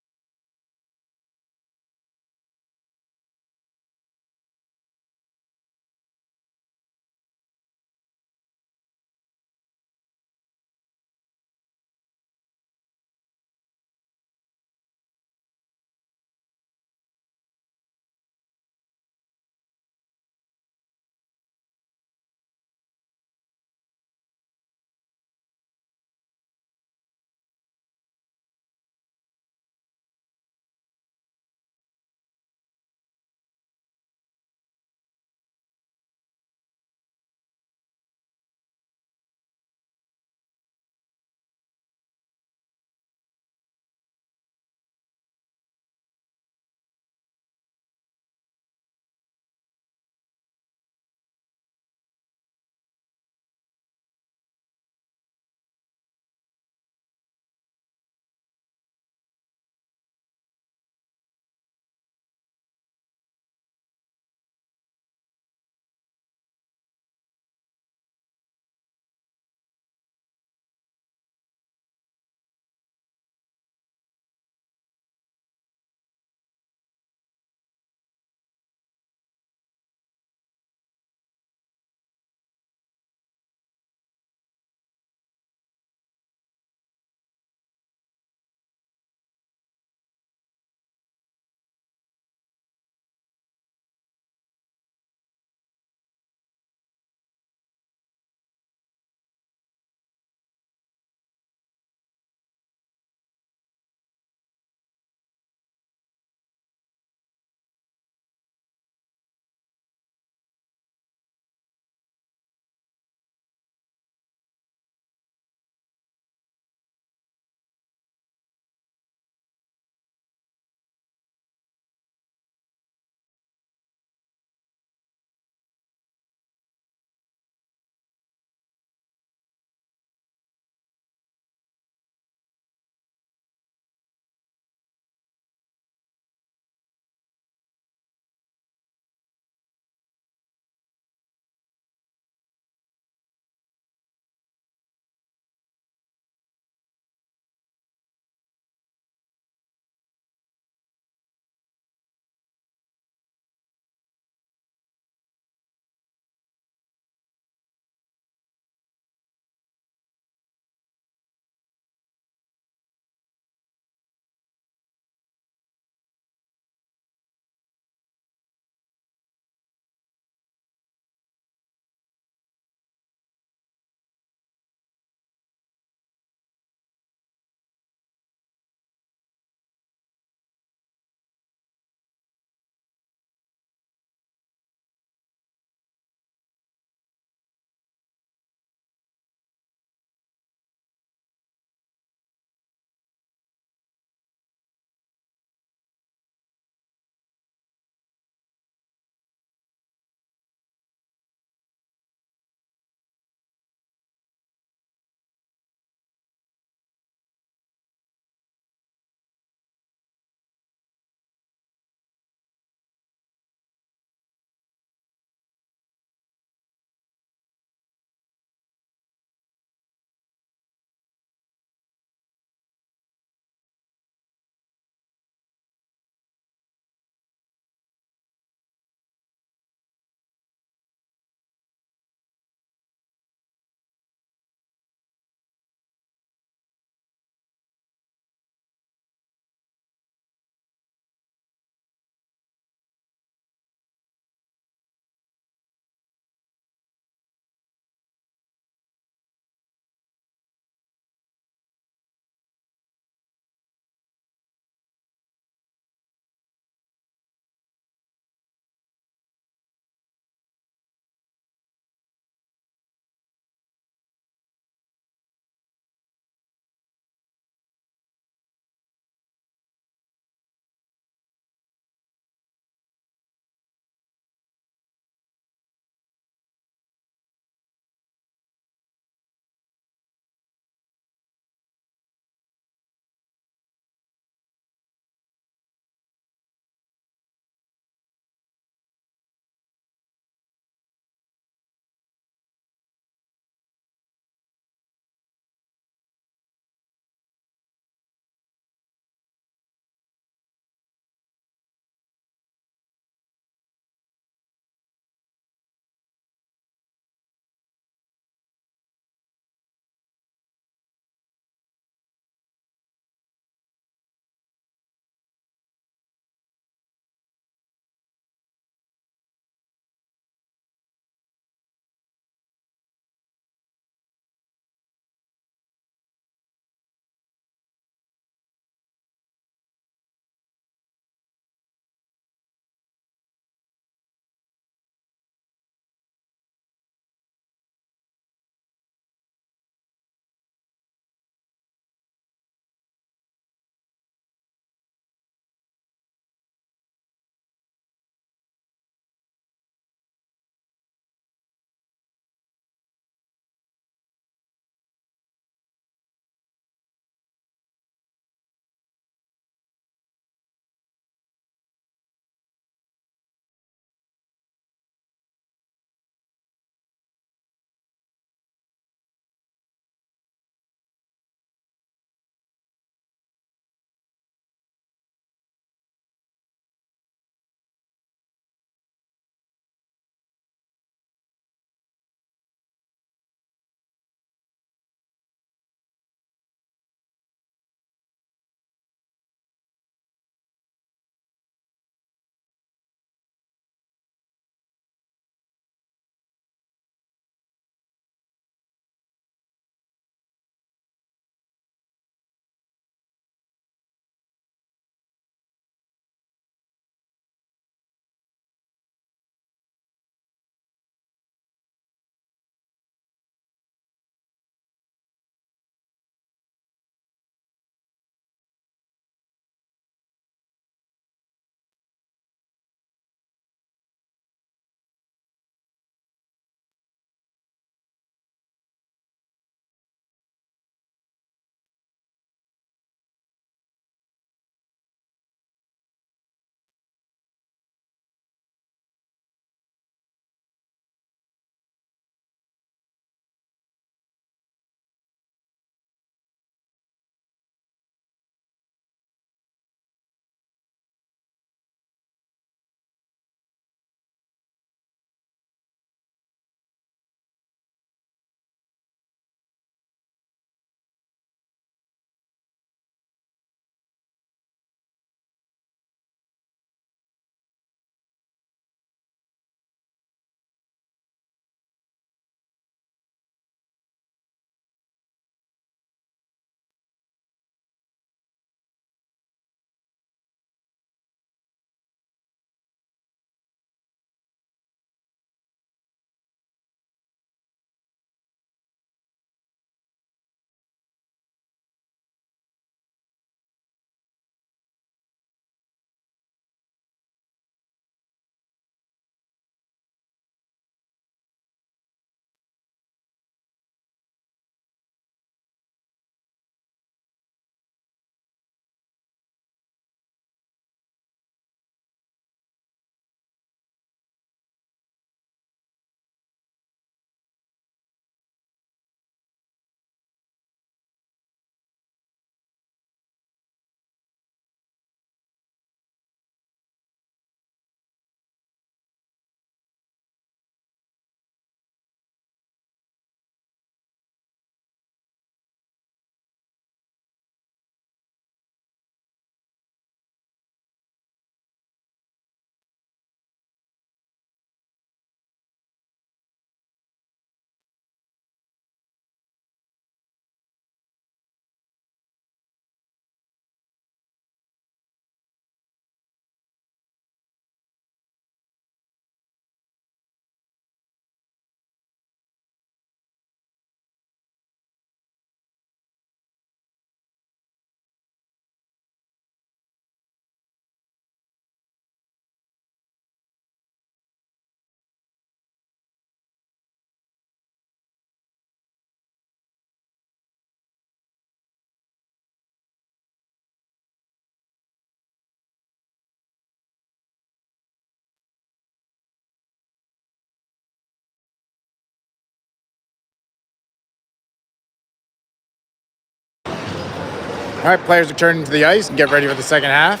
right, players are turning to the ice and get ready for the second half.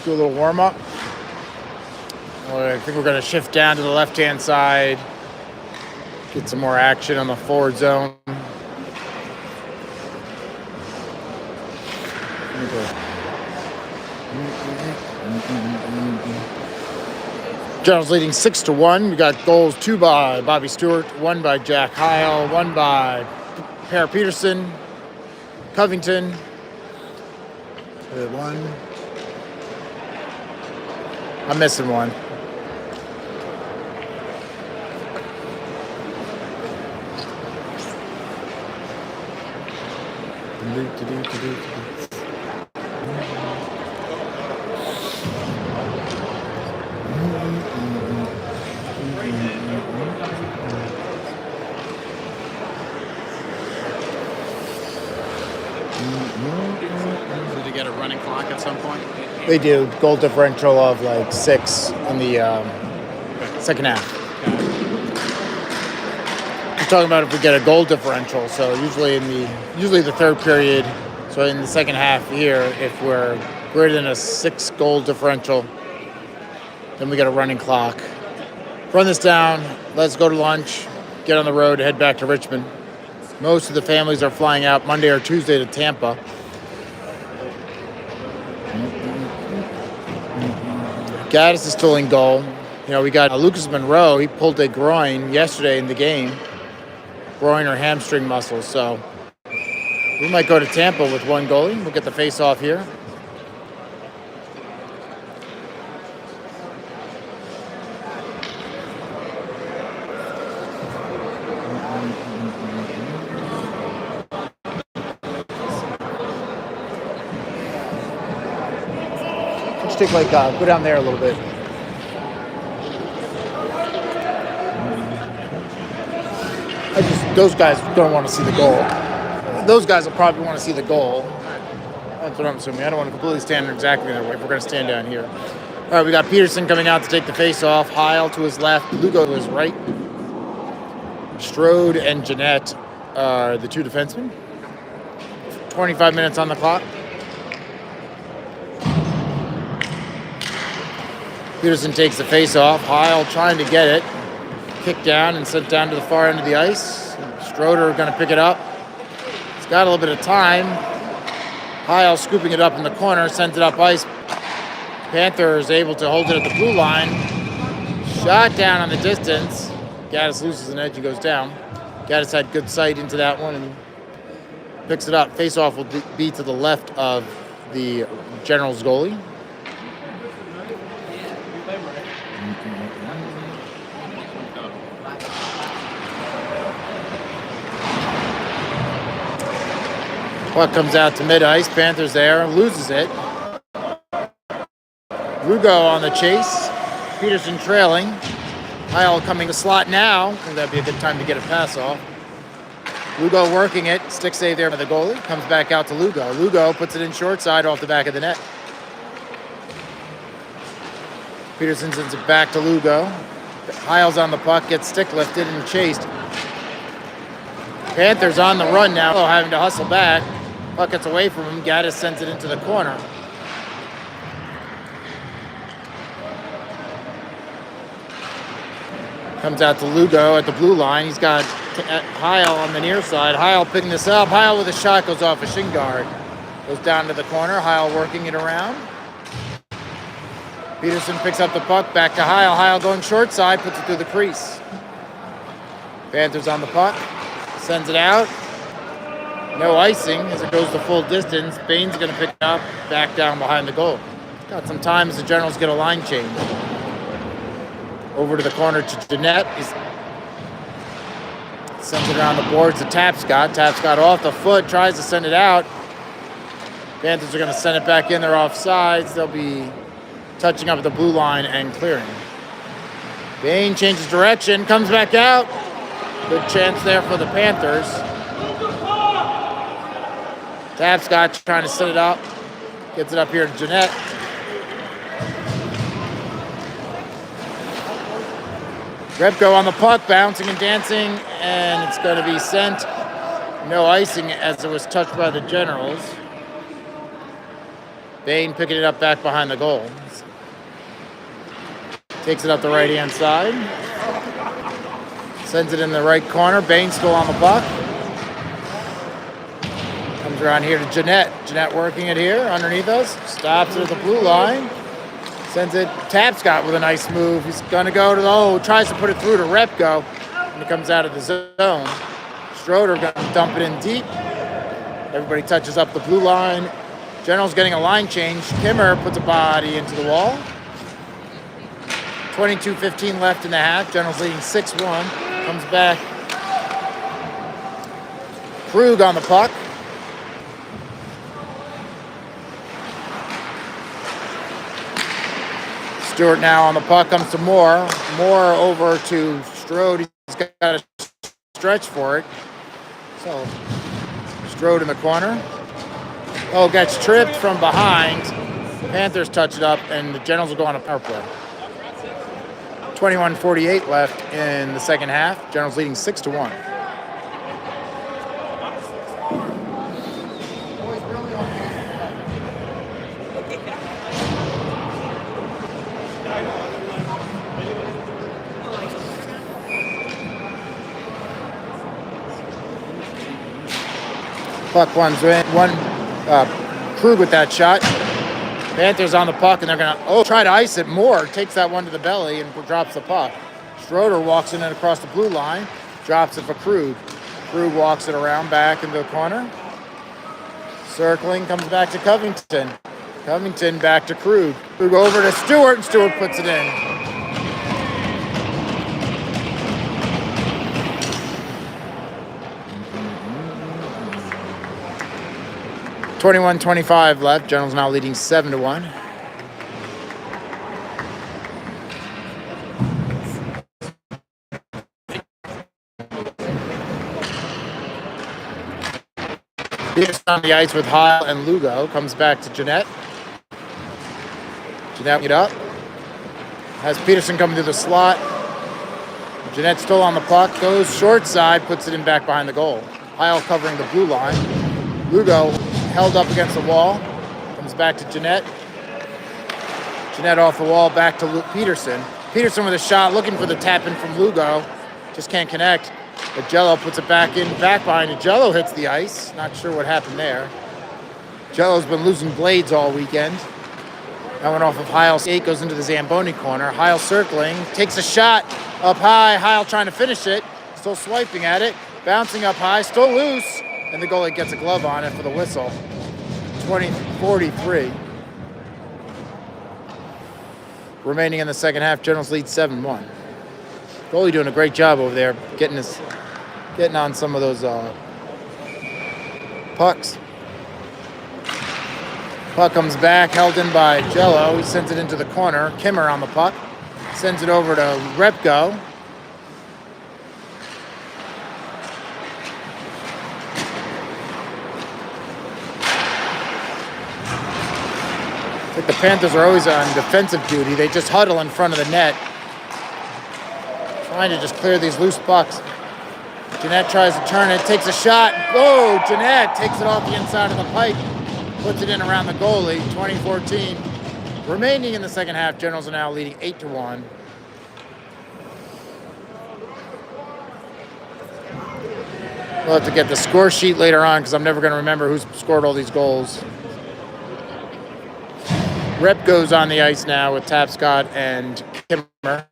Do a little warm-up. I think we're going to shift down to the left-hand side, get some more action on the forward zone. Generals leading 6-1. We got goals 2 by Bobby Stewart, 1 by Jack Heil, 1 by Per Peterson, Covington. 1. I'm missing one. Did they get a running clock at some point? They do. Goal differential of like 6 in the second half. We're talking about if we get a goal differential. So usually the third period. So in the second half here, if we're greater than a 6 goal differential, then we get a running clock. Run this down. Let's go to lunch. Get on the road. Head back to Richmond. Most of the families are flying out Monday or Tuesday to Tampa. Gaddis is still in goal. You know, we got Lucas Monroe. He pulled a groin yesterday in the game. Groin or hamstring muscle. So we might go to Tampa with 1 goalie. We'll get the face-off here. Let's take go down there a little bit. Those guys don't want to see the goal. Those guys will probably want to see the goal. That's what I'm assuming. I don't want to completely stand exactly that way. We're going to stand down here. All right, we got Peterson coming out to take the face-off. Heil to his left. Lugo to his right. Strode and Jeanette are the 2 defensemen. 25 minutes on the clock. Peterson takes the face-off. Heil trying to get it. Kicked down and sent down to the far end of the ice. Stroder going to pick it up. He's got a little bit of time. Heil scooping it up in the corner, sends it up ice. Panther is able to hold it at the blue line. Shot down on the distance. Gaddis loses an edge and goes down. Gaddis had good sight into that one and picks it up. Face-off will be to the left of the Generals goalie. Puck comes out to mid-ice. Panthers there. Loses it. Lugo on the chase. Peterson trailing. Heil coming to slot now. I think that'd be a good time to get a pass off. Lugo working it. Stick save there by the goalie. Comes back out to Lugo. Lugo puts it in short side off the back of the net. Peterson sends it back to Lugo. Heil's on the puck. Gets stick lifted and chased. Panthers on the run now. Having to hustle back. Puck gets away from him. Gaddis sends it into the corner. Comes out to Lugo at the blue line. He's got Heil on the near side. Heil picking this up. Heil with a shot goes off a shin guard. Goes down to the corner. Heil working it around. Peterson picks up the puck. Back to Heil. Heil going short side. Puts it through the crease. Panthers on the puck. Sends it out. No icing as it goes the full distance. Bain's going to pick it up. Back down behind the goal. Got some time as the Generals get a line change. Over to the corner to Jeanette. He sends it around the boards to Tapscott. Tapscott off the foot, tries to send it out. Panthers are going to send it back in. They're offsides. They'll be touching up at the blue line and clearing. Bain changes direction, comes back out. Good chance there for the Panthers. Tapscott trying to set it up. Gets it up here to Jeanette. Repko on the puck, bouncing and dancing, and it's going to be sent. No icing as it was touched by the Generals. Bain picking it up back behind the goal. Takes it up the right-hand side. Sends it in the right corner. Bain still on the puck. Comes around here to Jeanette. Jeanette working it here underneath us. Stops it at the blue line. Sends it. Tapscott with a nice move. He's going to go to the, tries to put it through to Repko. And it comes out of the zone. Schroeder going to dump it in deep. Everybody touches up the blue line. General's getting a line change. Kimmer puts a body into the wall. 22:15 left in the half. General's leading 6-1. Comes back. Krug on the puck. Stewart now on the puck. Comes to Moore. Moore over to Strode. He's got a stretch for it. So Strode in the corner. Oh, gets tripped from behind. Panthers touch it up, and the Generals will go on a power play. 21:48 left in the second half. Generals leading 6-1. Puck one's in. Krug with that shot. Panthers on the puck, and they're going to try to ice it. Moore takes that one to the belly and drops the puck. Schroeder walks in and across the blue line, drops it for Krug. Krug walks it around back into the corner. Circling, comes back to Covington. Covington back to Krug. Krug over to Stewart, and Stewart puts it in. .25 left. Generals now leading 7-1. Peterson on the ice with Heil and Lugo. Comes back to Jeanette. Jeanette get up. Has Peterson coming through the slot. Jeanette still on the puck. Goes short side. Puts it in back behind the goal. Heil covering the blue line. Lugo held up against the wall. Comes back to Jeanette. Jeanette off the wall, back to Peterson. Peterson with a shot, looking for the tap-in from Lugo. Just can't connect. But Jello puts it back behind it. Jello hits the ice. Not sure what happened there. Jello's been losing blades all weekend. That went off of Heil's skate, goes into the Zamboni corner. Heil circling, takes a shot up high. Heil trying to finish it. Still swiping at it. Bouncing up high, still loose. And the goalie gets a glove on it for the whistle. 20-43. Remaining in the second half, Generals lead 7-1. Goalie doing a great job over there, getting on some of those pucks. Puck comes back, held in by Jello. He sends it into the corner. Kimmer on the puck. Sends it over to Repko. The Panthers are always on defensive duty. They just huddle in front of the net, trying to just clear these loose pucks. Jeanette tries to turn it, takes a shot. Oh, Jeanette takes it off the inside of the pipe, puts it in around the goalie. 2014. Remaining in the second half, Generals are now leading 8-1. We'll have to get the score sheet later on because I'm never going to remember who's scored all these goals. Rep goes on the ice now with Tapscott and Kimmer.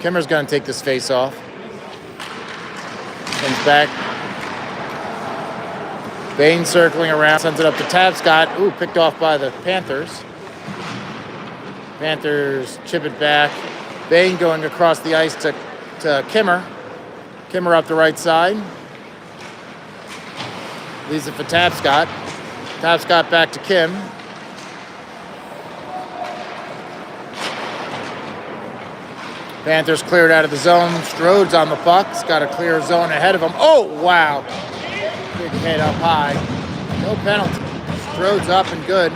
Kimmer's going to take this face off. Comes back. Bain circling around, sends it up to Tapscott. Ooh, picked off by the Panthers. Panthers chip it back. Bain going across the ice to Kimmer. Kimmer up the right side. Leaves it for Tapscott. Tapscott back to Kim. Panthers cleared out of the zone. Strode's on the puck. He's got a clear zone ahead of him. Oh, wow. Big hit up high. No penalty. Strode's up and good.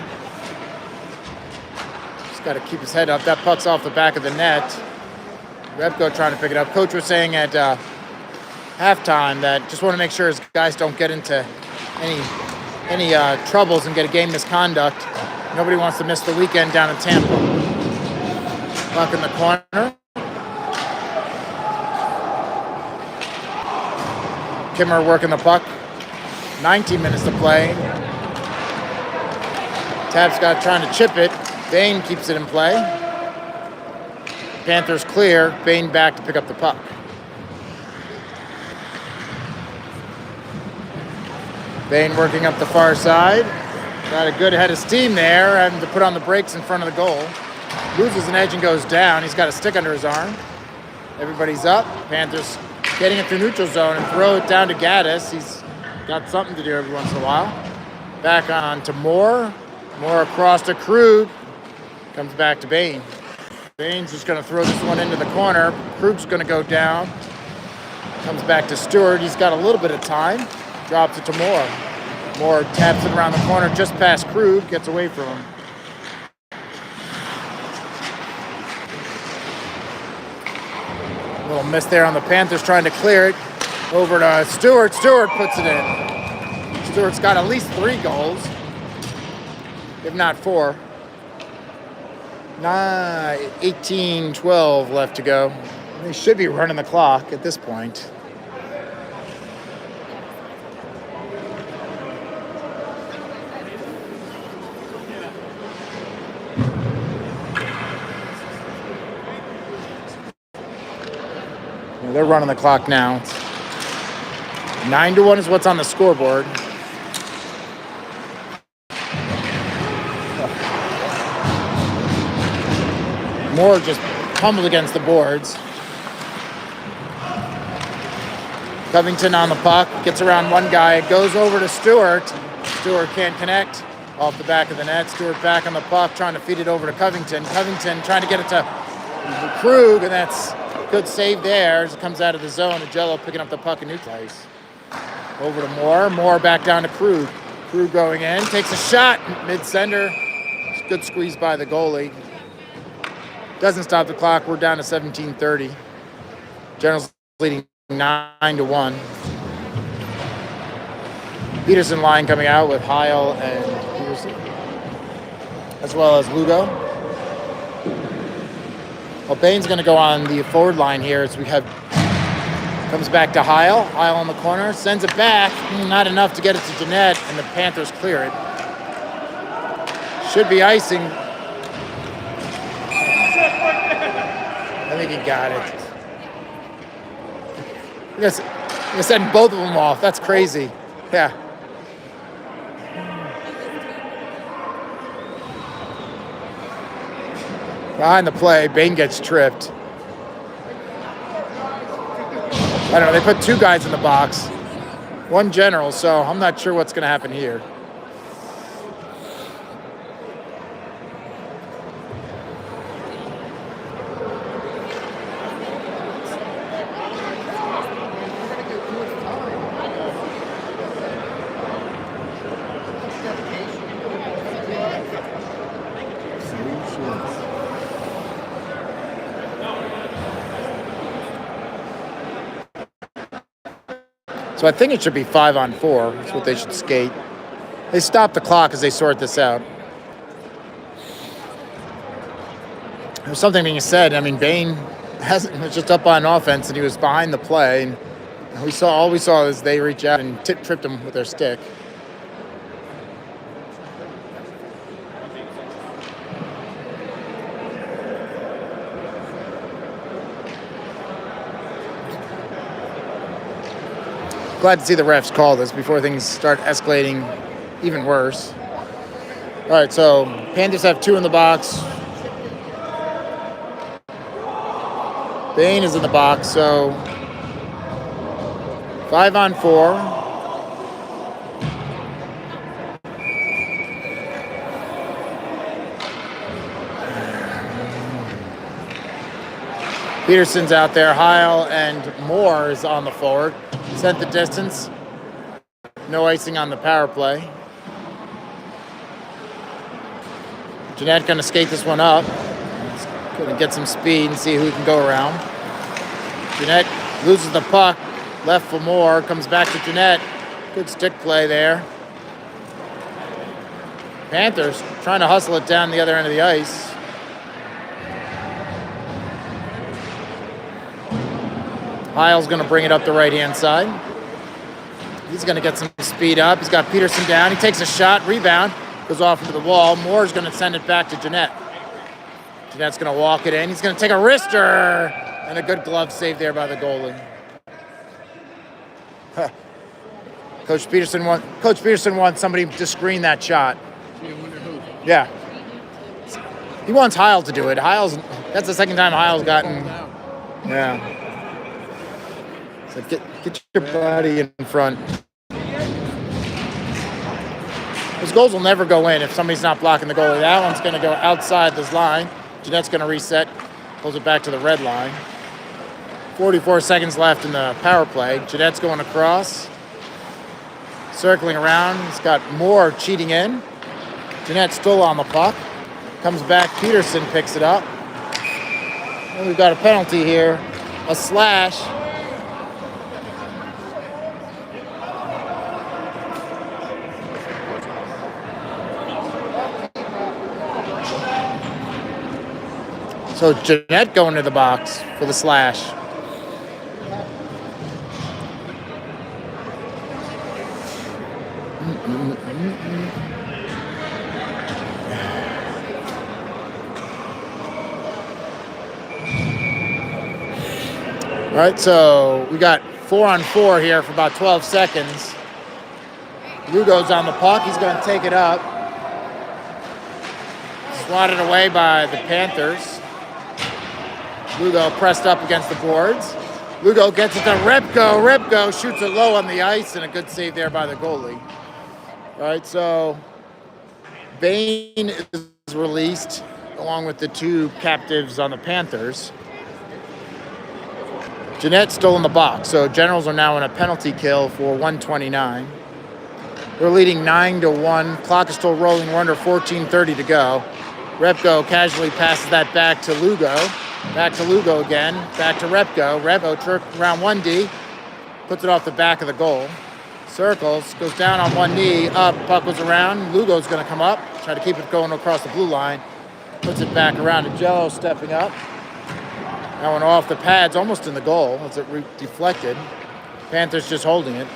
Just got to keep his head up. That puck's off the back of the net. Repko trying to pick it up. Coach was saying at halftime that just want to make sure his guys don't get into any troubles and get a game misconduct. Nobody wants to miss the weekend down in Tampa. Puck in the corner. Kimmer working the puck. 19 minutes to play. Tapscott trying to chip it. Bain keeps it in play. Panthers clear. Bain back to pick up the puck. Bain working up the far side. Got a good head of steam there, having to put on the brakes in front of the goal. Loses an edge and goes down. He's got a stick under his arm. Everybody's up. Panthers getting it through neutral zone and throw it down to Gaddis. He's got something to do every once in a while. Back on to Moore. Moore across to Krug. Comes back to Bain. Bain's just going to throw this one into the corner. Krug's going to go down. Comes back to Stewart. He's got a little bit of time. Drops it to Moore. Moore taps it around the corner just past Krug. Gets away from him. A little miss there on the Panthers trying to clear it. Over to Stewart. Stewart puts it in. Stewart's got at least 3 goals, if not 4. 18-12 left to go. They should be running the clock at this point. They're running the clock now. 9-1 is what's on the scoreboard. Moore just pummeled against the boards. Covington on the puck, gets around one guy, goes over to Stewart. Stewart can't connect off the back of the net. Stewart back on the puck, trying to feed it over to Covington. Covington trying to get it to Krug, and that's good save there as it comes out of the zone. Agello picking up the puck in neutral ice. Over to Moore. Moore back down to Krug. Krug going in, takes a shot, mid-center. Good squeeze by the goalie. Doesn't stop the clock. We're down to 17:30. Generals leading 9-1. Peterson line coming out with Heil and Peterson, as well as Lugo. Well, Bain's going to go on the forward line here as we have comes back to Heil. Heil on the corner, sends it back. Not enough to get it to Jeanette, and the Panthers clear it. Should be icing. I think he got it. Yes, you're setting both of them off. That's crazy. Yeah. Behind the play, Bain gets tripped. I don't know, they put 2 guys in the box. 1 general, so I'm not sure what's going to happen here. So I think it should be 5-on-4. That's what they should skate. They stop the clock as they sort this out. There's something being said. I mean, Bain was just up on offense and he was behind the play. And all we saw is they reach out and tripped him with their stick. Glad to see the refs call this before things start escalating even worse. All right, so Panthers have 2 in the box. Bain is in the box, so 5-on-4. Peterson's out there. Heil and Moore is on the forward. Sent the distance. No icing on the power play. Jeanette going to skate this one up. Going to get some speed and see who can go around. Jeanette loses the puck. Left for Moore. Comes back to Jeanette. Good stick play there. Panthers trying to hustle it down the other end of the ice. Heil's going to bring it up the right-hand side. He's going to get some speed up. He's got Peterson down. He takes a shot, rebound, goes off into the wall. Moore's going to send it back to Jeanette. Jeanette's going to walk it in. He's going to take a wrister, and a good glove save there by the goalie. Coach Peterson wants somebody to screen that shot. Yeah. He wants Heil to do it. That's the second time Heil's gotten. Yeah. So get your body in front. Those goals will never go in if somebody's not blocking the goalie. That one's going to go outside this line. Jeanette's going to reset, pulls it back to the red line. 44 seconds left in the power play. Jeanette's going across, circling around. He's got Moore cheating in. Jeanette's still on the puck. Comes back. Peterson picks it up. And we've got a penalty here. A slash. So Jeanette going to the box for the slash. All right, so we got 4-on-4 here for about 12 seconds. Lugo's on the puck. He's going to take it up. Swatted away by the Panthers. Lugo pressed up against the boards. Lugo gets it to Repko. Repko shoots it low on the ice, and a good save there by the goalie. All right, so Bain is released along with the two captives on the Panthers. Jeanette's still in the box, so Generals are now in a penalty kill for 129. They're leading 9-1. Clock is still rolling. We're under 14:30 to go. Repko casually passes that back to Lugo. Back to Lugo again. Back to Repko. Repko around 1D. Puts it off the back of the goal. Circles. Goes down on one knee. Up. Puck goes around. Lugo's going to come up. Try to keep it going across the blue line. Puts it back around to Jello stepping up. That one off the pads, almost in the goal as it deflected. Panthers just holding it.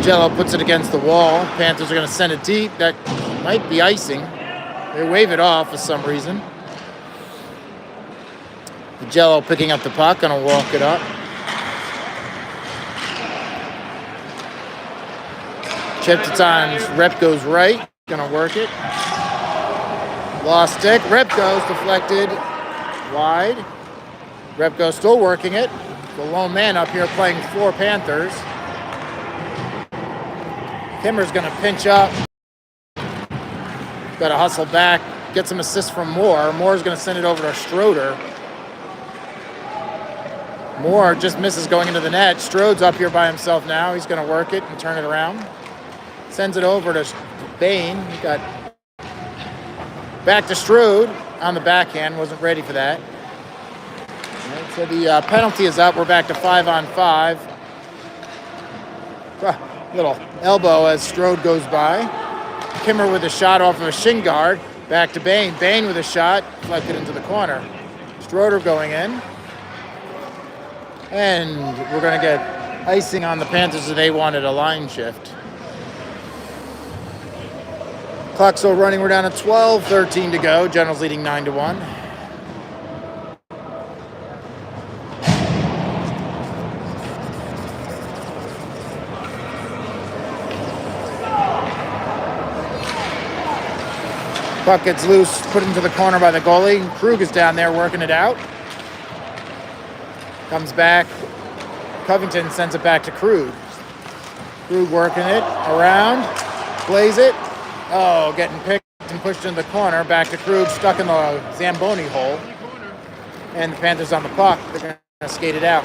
Jello puts it against the wall. Panthers are going to send it deep. That might be icing. They wave it off for some reason. Jello picking up the puck, going to walk it up. Chipped it on Repko's right. Going to work it. Lost stick. Repko's deflected wide. Repko still working it. The lone man up here playing for Panthers. Kimmer's going to pinch up. Got to hustle back. Get some assists from Moore. Moore's going to send it over to Schroeder. Moore just misses going into the net. Strode's up here by himself now. He's going to work it and turn it around. Sends it over to Bain. He got back to Strode on the backhand. Wasn't ready for that. Right, so the penalty is up. We're back to 5-on-5. Little elbow as Strode goes by. Kimmer with a shot off of a shin guard. Back to Bain. Bain with a shot. Deflected into the corner. Schroeder going in. And we're going to get icing on the Panthers if they wanted a line shift. Clock still running. We're down to 12:13 to go. Generals leading 9-1. Puck gets loose, put into the corner by the goalie. Krug is down there working it out. Comes back. Covington sends it back to Krug. Krug working it around. Plays it. Oh, getting picked and pushed in the corner. Back to Krug, stuck in the Zamboni hole. And the Panthers on the puck. They're going to skate it out.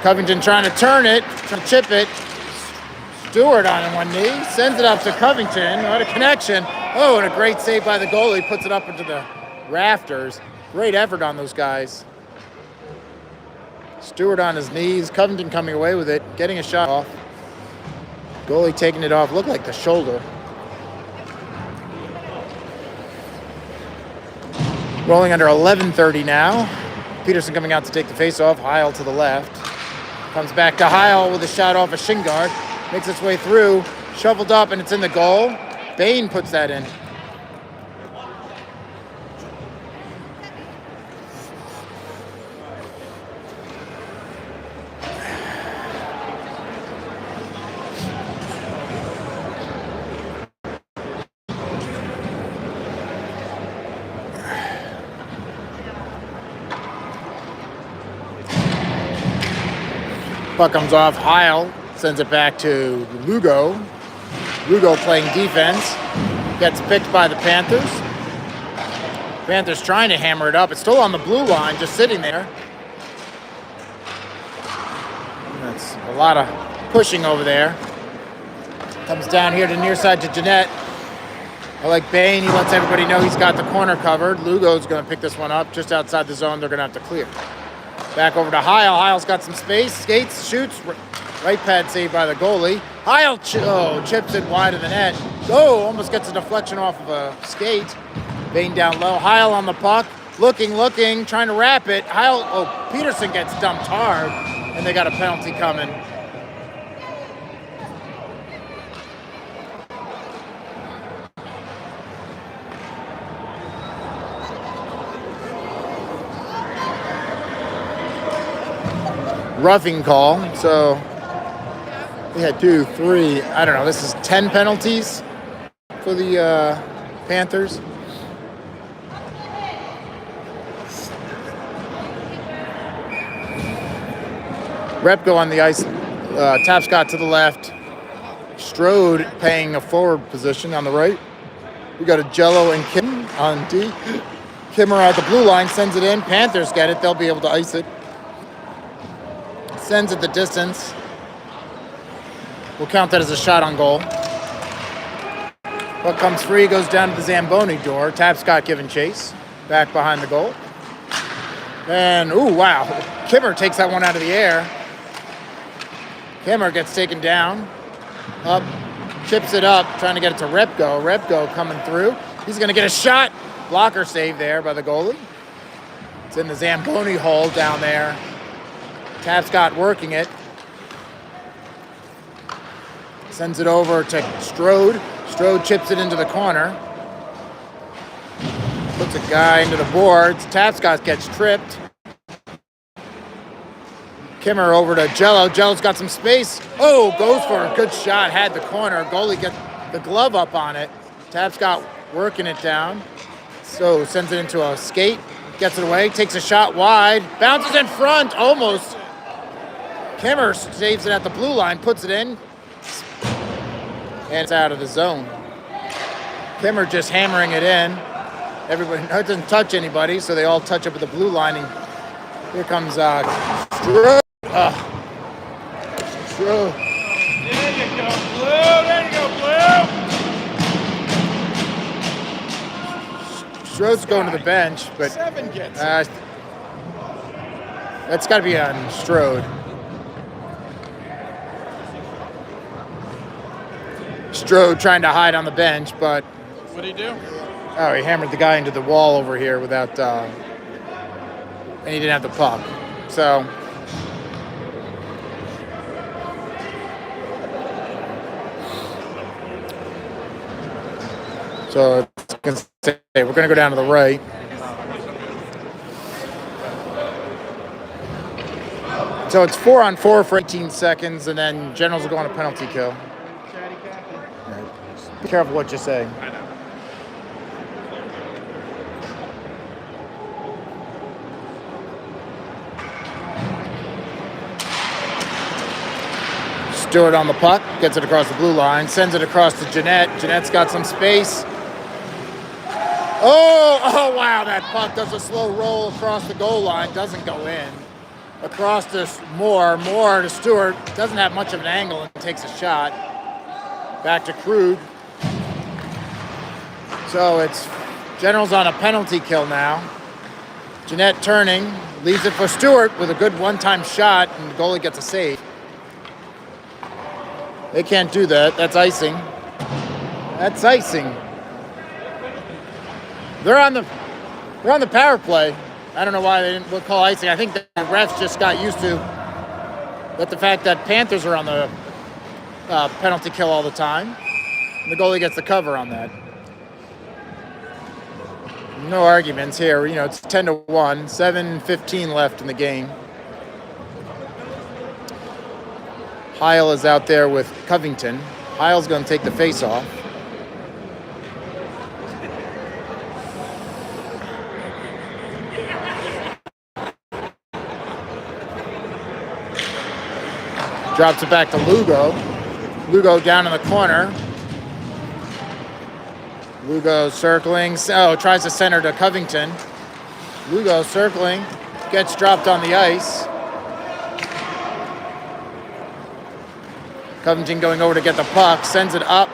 Covington trying to turn it, trying to chip it. Stewart on one knee, sends it up to Covington. What a connection. Oh, and a great save by the goalie. Puts it up into the rafters. Great effort on those guys. Stewart on his knees. Covington coming away with it, getting a shot off. Goalie taking it off. Looked like the shoulder. Rolling under 11:30 now. Peterson coming out to take the face-off. Heil to the left. Comes back to Heil with a shot off a shin guard. Makes its way through. Shoveled up, and it's in the goal. Bain puts that in. Puck comes off. Heil sends it back to Lugo. Lugo playing defense. Gets picked by the Panthers. Panthers trying to hammer it up. It's still on the blue line, just sitting there. That's a lot of pushing over there. Comes down here to near side to Jeanette. I like Bain. He lets everybody know he's got the corner covered. Lugo's going to pick this one up just outside the zone. They're going to have to clear. Back over to Heil. Heil's got some space. Skates, shoots. Right pad saved by the goalie. Heil chips it wide of the net. Oh, almost gets a deflection off of a skate. Bain down low. Heil on the puck. Looking, trying to wrap it. Peterson gets dumped hard, and they got a penalty coming. Roughing call. So we had 2, 3, I don't know. This is 10 penalties for the Panthers. Repko on the ice. Tapscott to the left. Strode playing a forward position on the right. We got a Jello and Kim on D. Kimmer at the blue line sends it in. Panthers get it. They'll be able to ice it. Sends it the distance. We'll count that as a shot on goal. Puck comes free, goes down to the Zamboni door. Tapscott giving chase. Back behind the goal. And, ooh, wow. Kimmer takes that one out of the air. Kimmer gets taken down. Up, chips it up, trying to get it to Repko. Repko coming through. He's going to get a shot. Blocker save there by the goalie. It's in the Zamboni hole down there. Tapscott working it. Sends it over to Strode. Strode chips it into the corner. Puts a guy into the boards. Tapscott gets tripped. Kimmer over to Jello. Jello's got some space. Oh, goes for a good shot. Had the corner. Goalie gets the glove up on it. Tapscott working it down. So sends it into a skate. Gets it away. Takes a shot wide. Bounces in front. Almost. Kimmer saves it at the blue line, puts it in, and it's out of the zone. Kimmer just hammering it in. Everybody doesn't touch anybody, so they all touch up at the blue line. And here comes Strode. Strode. There you go, Blue. There you go, Blue. Strode's going to the bench, but 7 gets that's got to be on Strode. Strode trying to hide on the bench, but What did he do? he hammered the guy into the wall over here without, and he didn't have the puck. So it's gonna say we're going to go down to the right. So it's 4-on-4 for 18 seconds, and then Generals will go on a penalty kill. Be careful what you say. I know. Stewart on the puck, gets it across the blue line, sends it across to Jeanette. Jeanette's got some space. Oh, wow, that puck does a slow roll across the goal line, doesn't go in. Across to Moore to Stewart, doesn't have much of an angle and takes a shot. Back to Krug. So it's Generals on a penalty kill now. Jeanette turning, leaves it for Stewart with a good one-time shot, and the goalie gets a save. They can't do that. That's icing. That's icing. They're on the power play. I don't know why they didn't call icing. I think the refs just got used to the fact that Panthers are on the penalty kill all the time. And the goalie gets the cover on that. No arguments here. You know, it's 10-1, 7:15 left in the game. Heil is out there with Covington. Heil's going to take the face-off. Drops it back to Lugo. Lugo down in the corner. Lugo circling. Oh, tries to center to Covington. Lugo circling. Gets dropped on the ice. Covington going over to get the puck. Sends it up.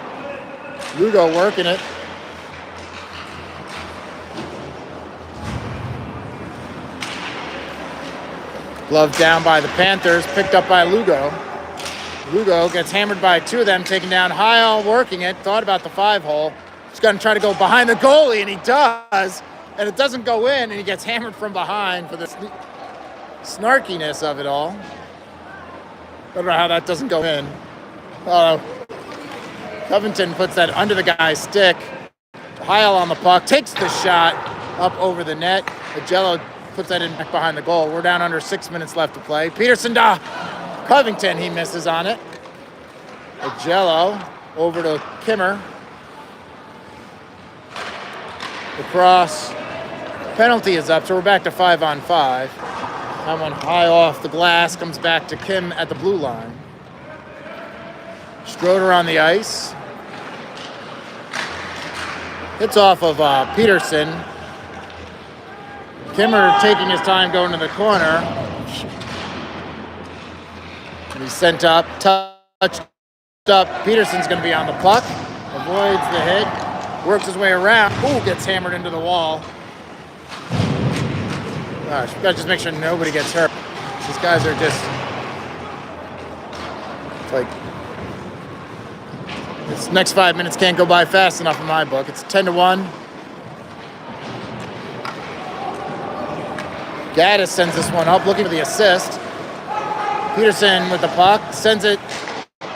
Lugo working it. Glove down by the Panthers. Picked up by Lugo. Lugo gets hammered by two of them. Taking down Heil. Working it. Thought about the 5-hole. He's going to try to go behind the goalie, and he does. And it doesn't go in, and he gets hammered from behind for the snarkiness of it all. I don't know how that doesn't go in. Covington puts that under the guy's stick. Heil on the puck, takes the shot up over the net. Agello puts that in back behind the goal. We're down under 6 minutes left to play. Peterson to Covington, he misses on it. Agello over to Kimmer. The cross. Penalty is up, so we're back to 5-on-5. That one high off the glass, comes back to Kim at the blue line. Stroder on the ice. Hits off of Peterson. Kimmer taking his time going to the corner. And he's sent up, touched up. Peterson's going to be on the puck. Avoids the hit. Works his way around. Ooh, gets hammered into the wall. Gosh, we got to just make sure nobody gets hurt. These guys are just... It's like... This next 5 minutes can't go by fast enough in my book. It's 10-1. Gaddis sends this one up, looking for the assist. Peterson with the puck, sends it.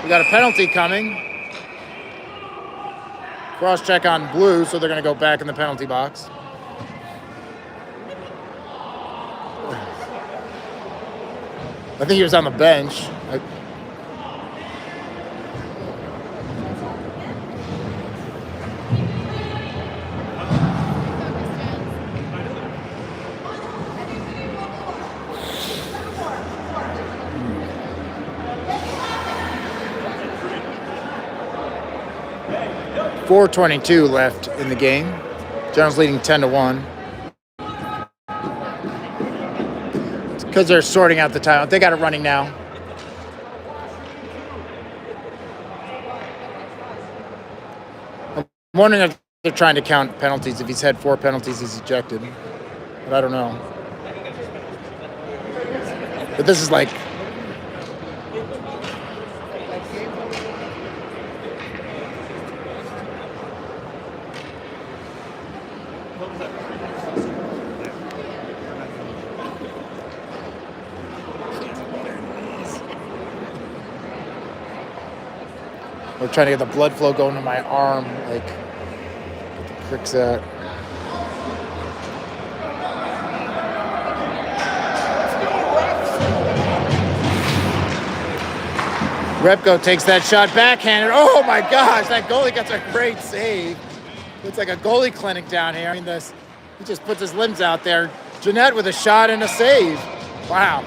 We got a penalty coming. Cross-check on blue, so they're going to go back in the penalty box. I think he was on the bench. 4:22 left in the game. General's leading 10-1. It's because they're sorting out the timeout. They got it running now. I'm wondering if they're trying to count penalties. If he's had 4 penalties, he's ejected. But I don't know. But this is like... I'm trying to get the blood flow going to my arm, like, get the pricks out. Repko takes that shot backhanded. Oh my gosh, that goalie gets a great save. It's like a goalie clinic down here. I mean, he just puts his limbs out there. Jeanette with a shot and a save. Wow.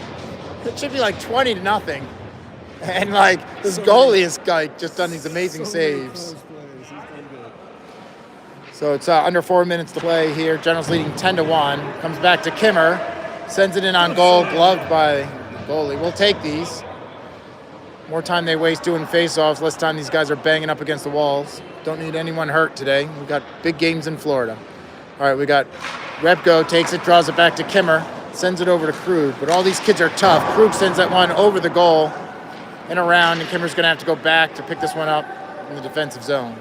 It should be like 20-0. And like this goalie is like just done these amazing saves. So it's under 4 minutes to play here. General's leading 10-1. Comes back to Kimmer, sends it in on goal, gloved by the goalie. We'll take these. More time they waste doing face-offs, less time these guys are banging up against the walls. Don't need anyone hurt today. We've got big games in Florida. All right, we got Repko takes it, draws it back to Kimmer, sends it over to Krug. But all these kids are tough. Krug sends that one over the goal and around, and Kimmer's going to have to go back to pick this one up in the defensive zone.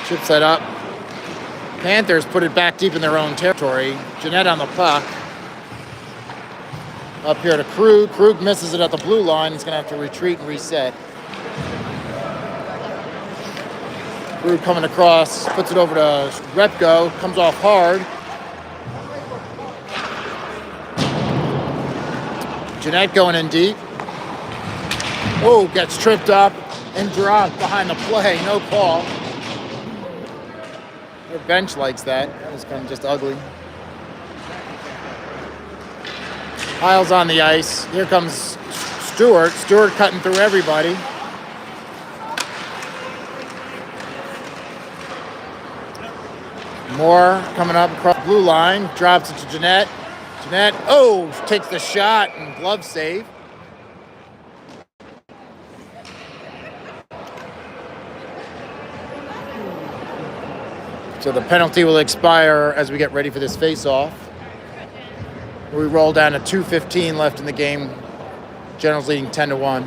Chips that up. Panthers put it back deep in their own territory. Jeanette on the puck. Up here to Krug. Krug misses it at the blue line. He's going to have to retreat and reset. Krug coming across, puts it over to Repko, comes off hard. Jeanette going in deep. Oh, gets tripped up and dropped behind the play. No call. Their bench likes that. That was kind of just ugly. Heil's on the ice. Here comes Stewart. Stewart cutting through everybody. Moore coming up across the blue line. Drops it to Jeanette. Jeanette, takes the shot and glove save. So the penalty will expire as we get ready for this face-off. We roll down to 2:15 left in the game. Generals leading 10-1.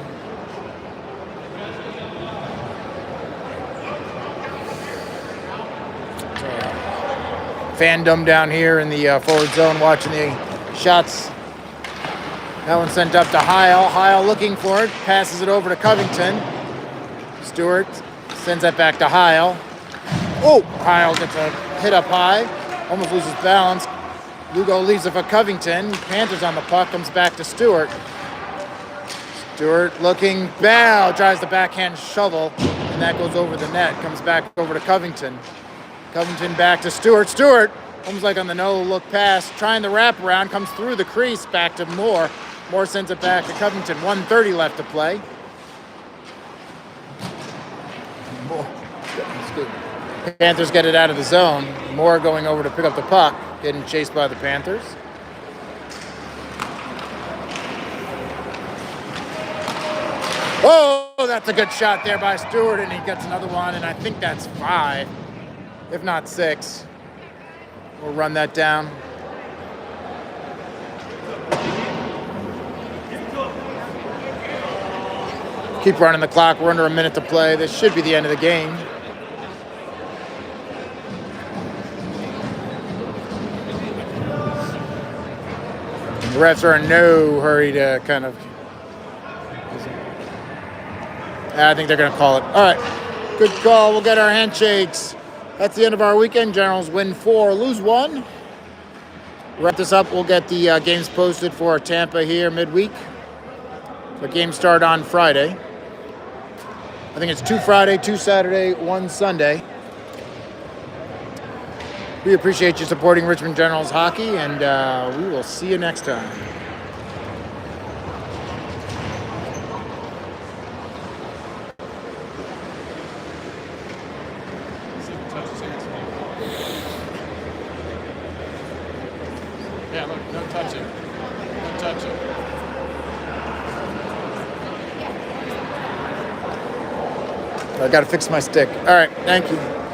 Fandom down here in the forward zone watching the shots. That one sent up to Heil. Heil looking for it. Passes it over to Covington. Stewart sends that back to Heil. Heil gets a hit up high. Almost loses balance. Lugo leaves it for Covington. Panthers on the puck. Comes back to Stewart. Stewart looking. Bow. Tries the backhand shovel. And that goes over the net. Comes back over to Covington. Covington back to Stewart. Stewart, almost like on the no-look pass, trying the wraparound, comes through the crease, back to Moore. Moore sends it back to Covington. 1:30 left to play. Panthers get it out of the zone. Moore going over to pick up the puck, getting chased by the Panthers. Oh, that's a good shot there by Stewart, and he gets another one, and I think that's 5. If not 6. We'll run that down. Keep running the clock. We're under a minute to play. This should be the end of the game. The refs are in no hurry to kind of... I think they're going to call it. All right. Good call. We'll get our handshakes. That's the end of our weekend. Generals win 4, lose 1. Wrap this up. We'll get the games posted for Tampa here midweek. The games start on Friday. I think it's 2 Friday, 2 Saturday, 1 Sunday. We appreciate you supporting Richmond Generals hockey, and we will see you next time. Yeah, look, no touching. No touching. I got to fix my stick. All right, thank you.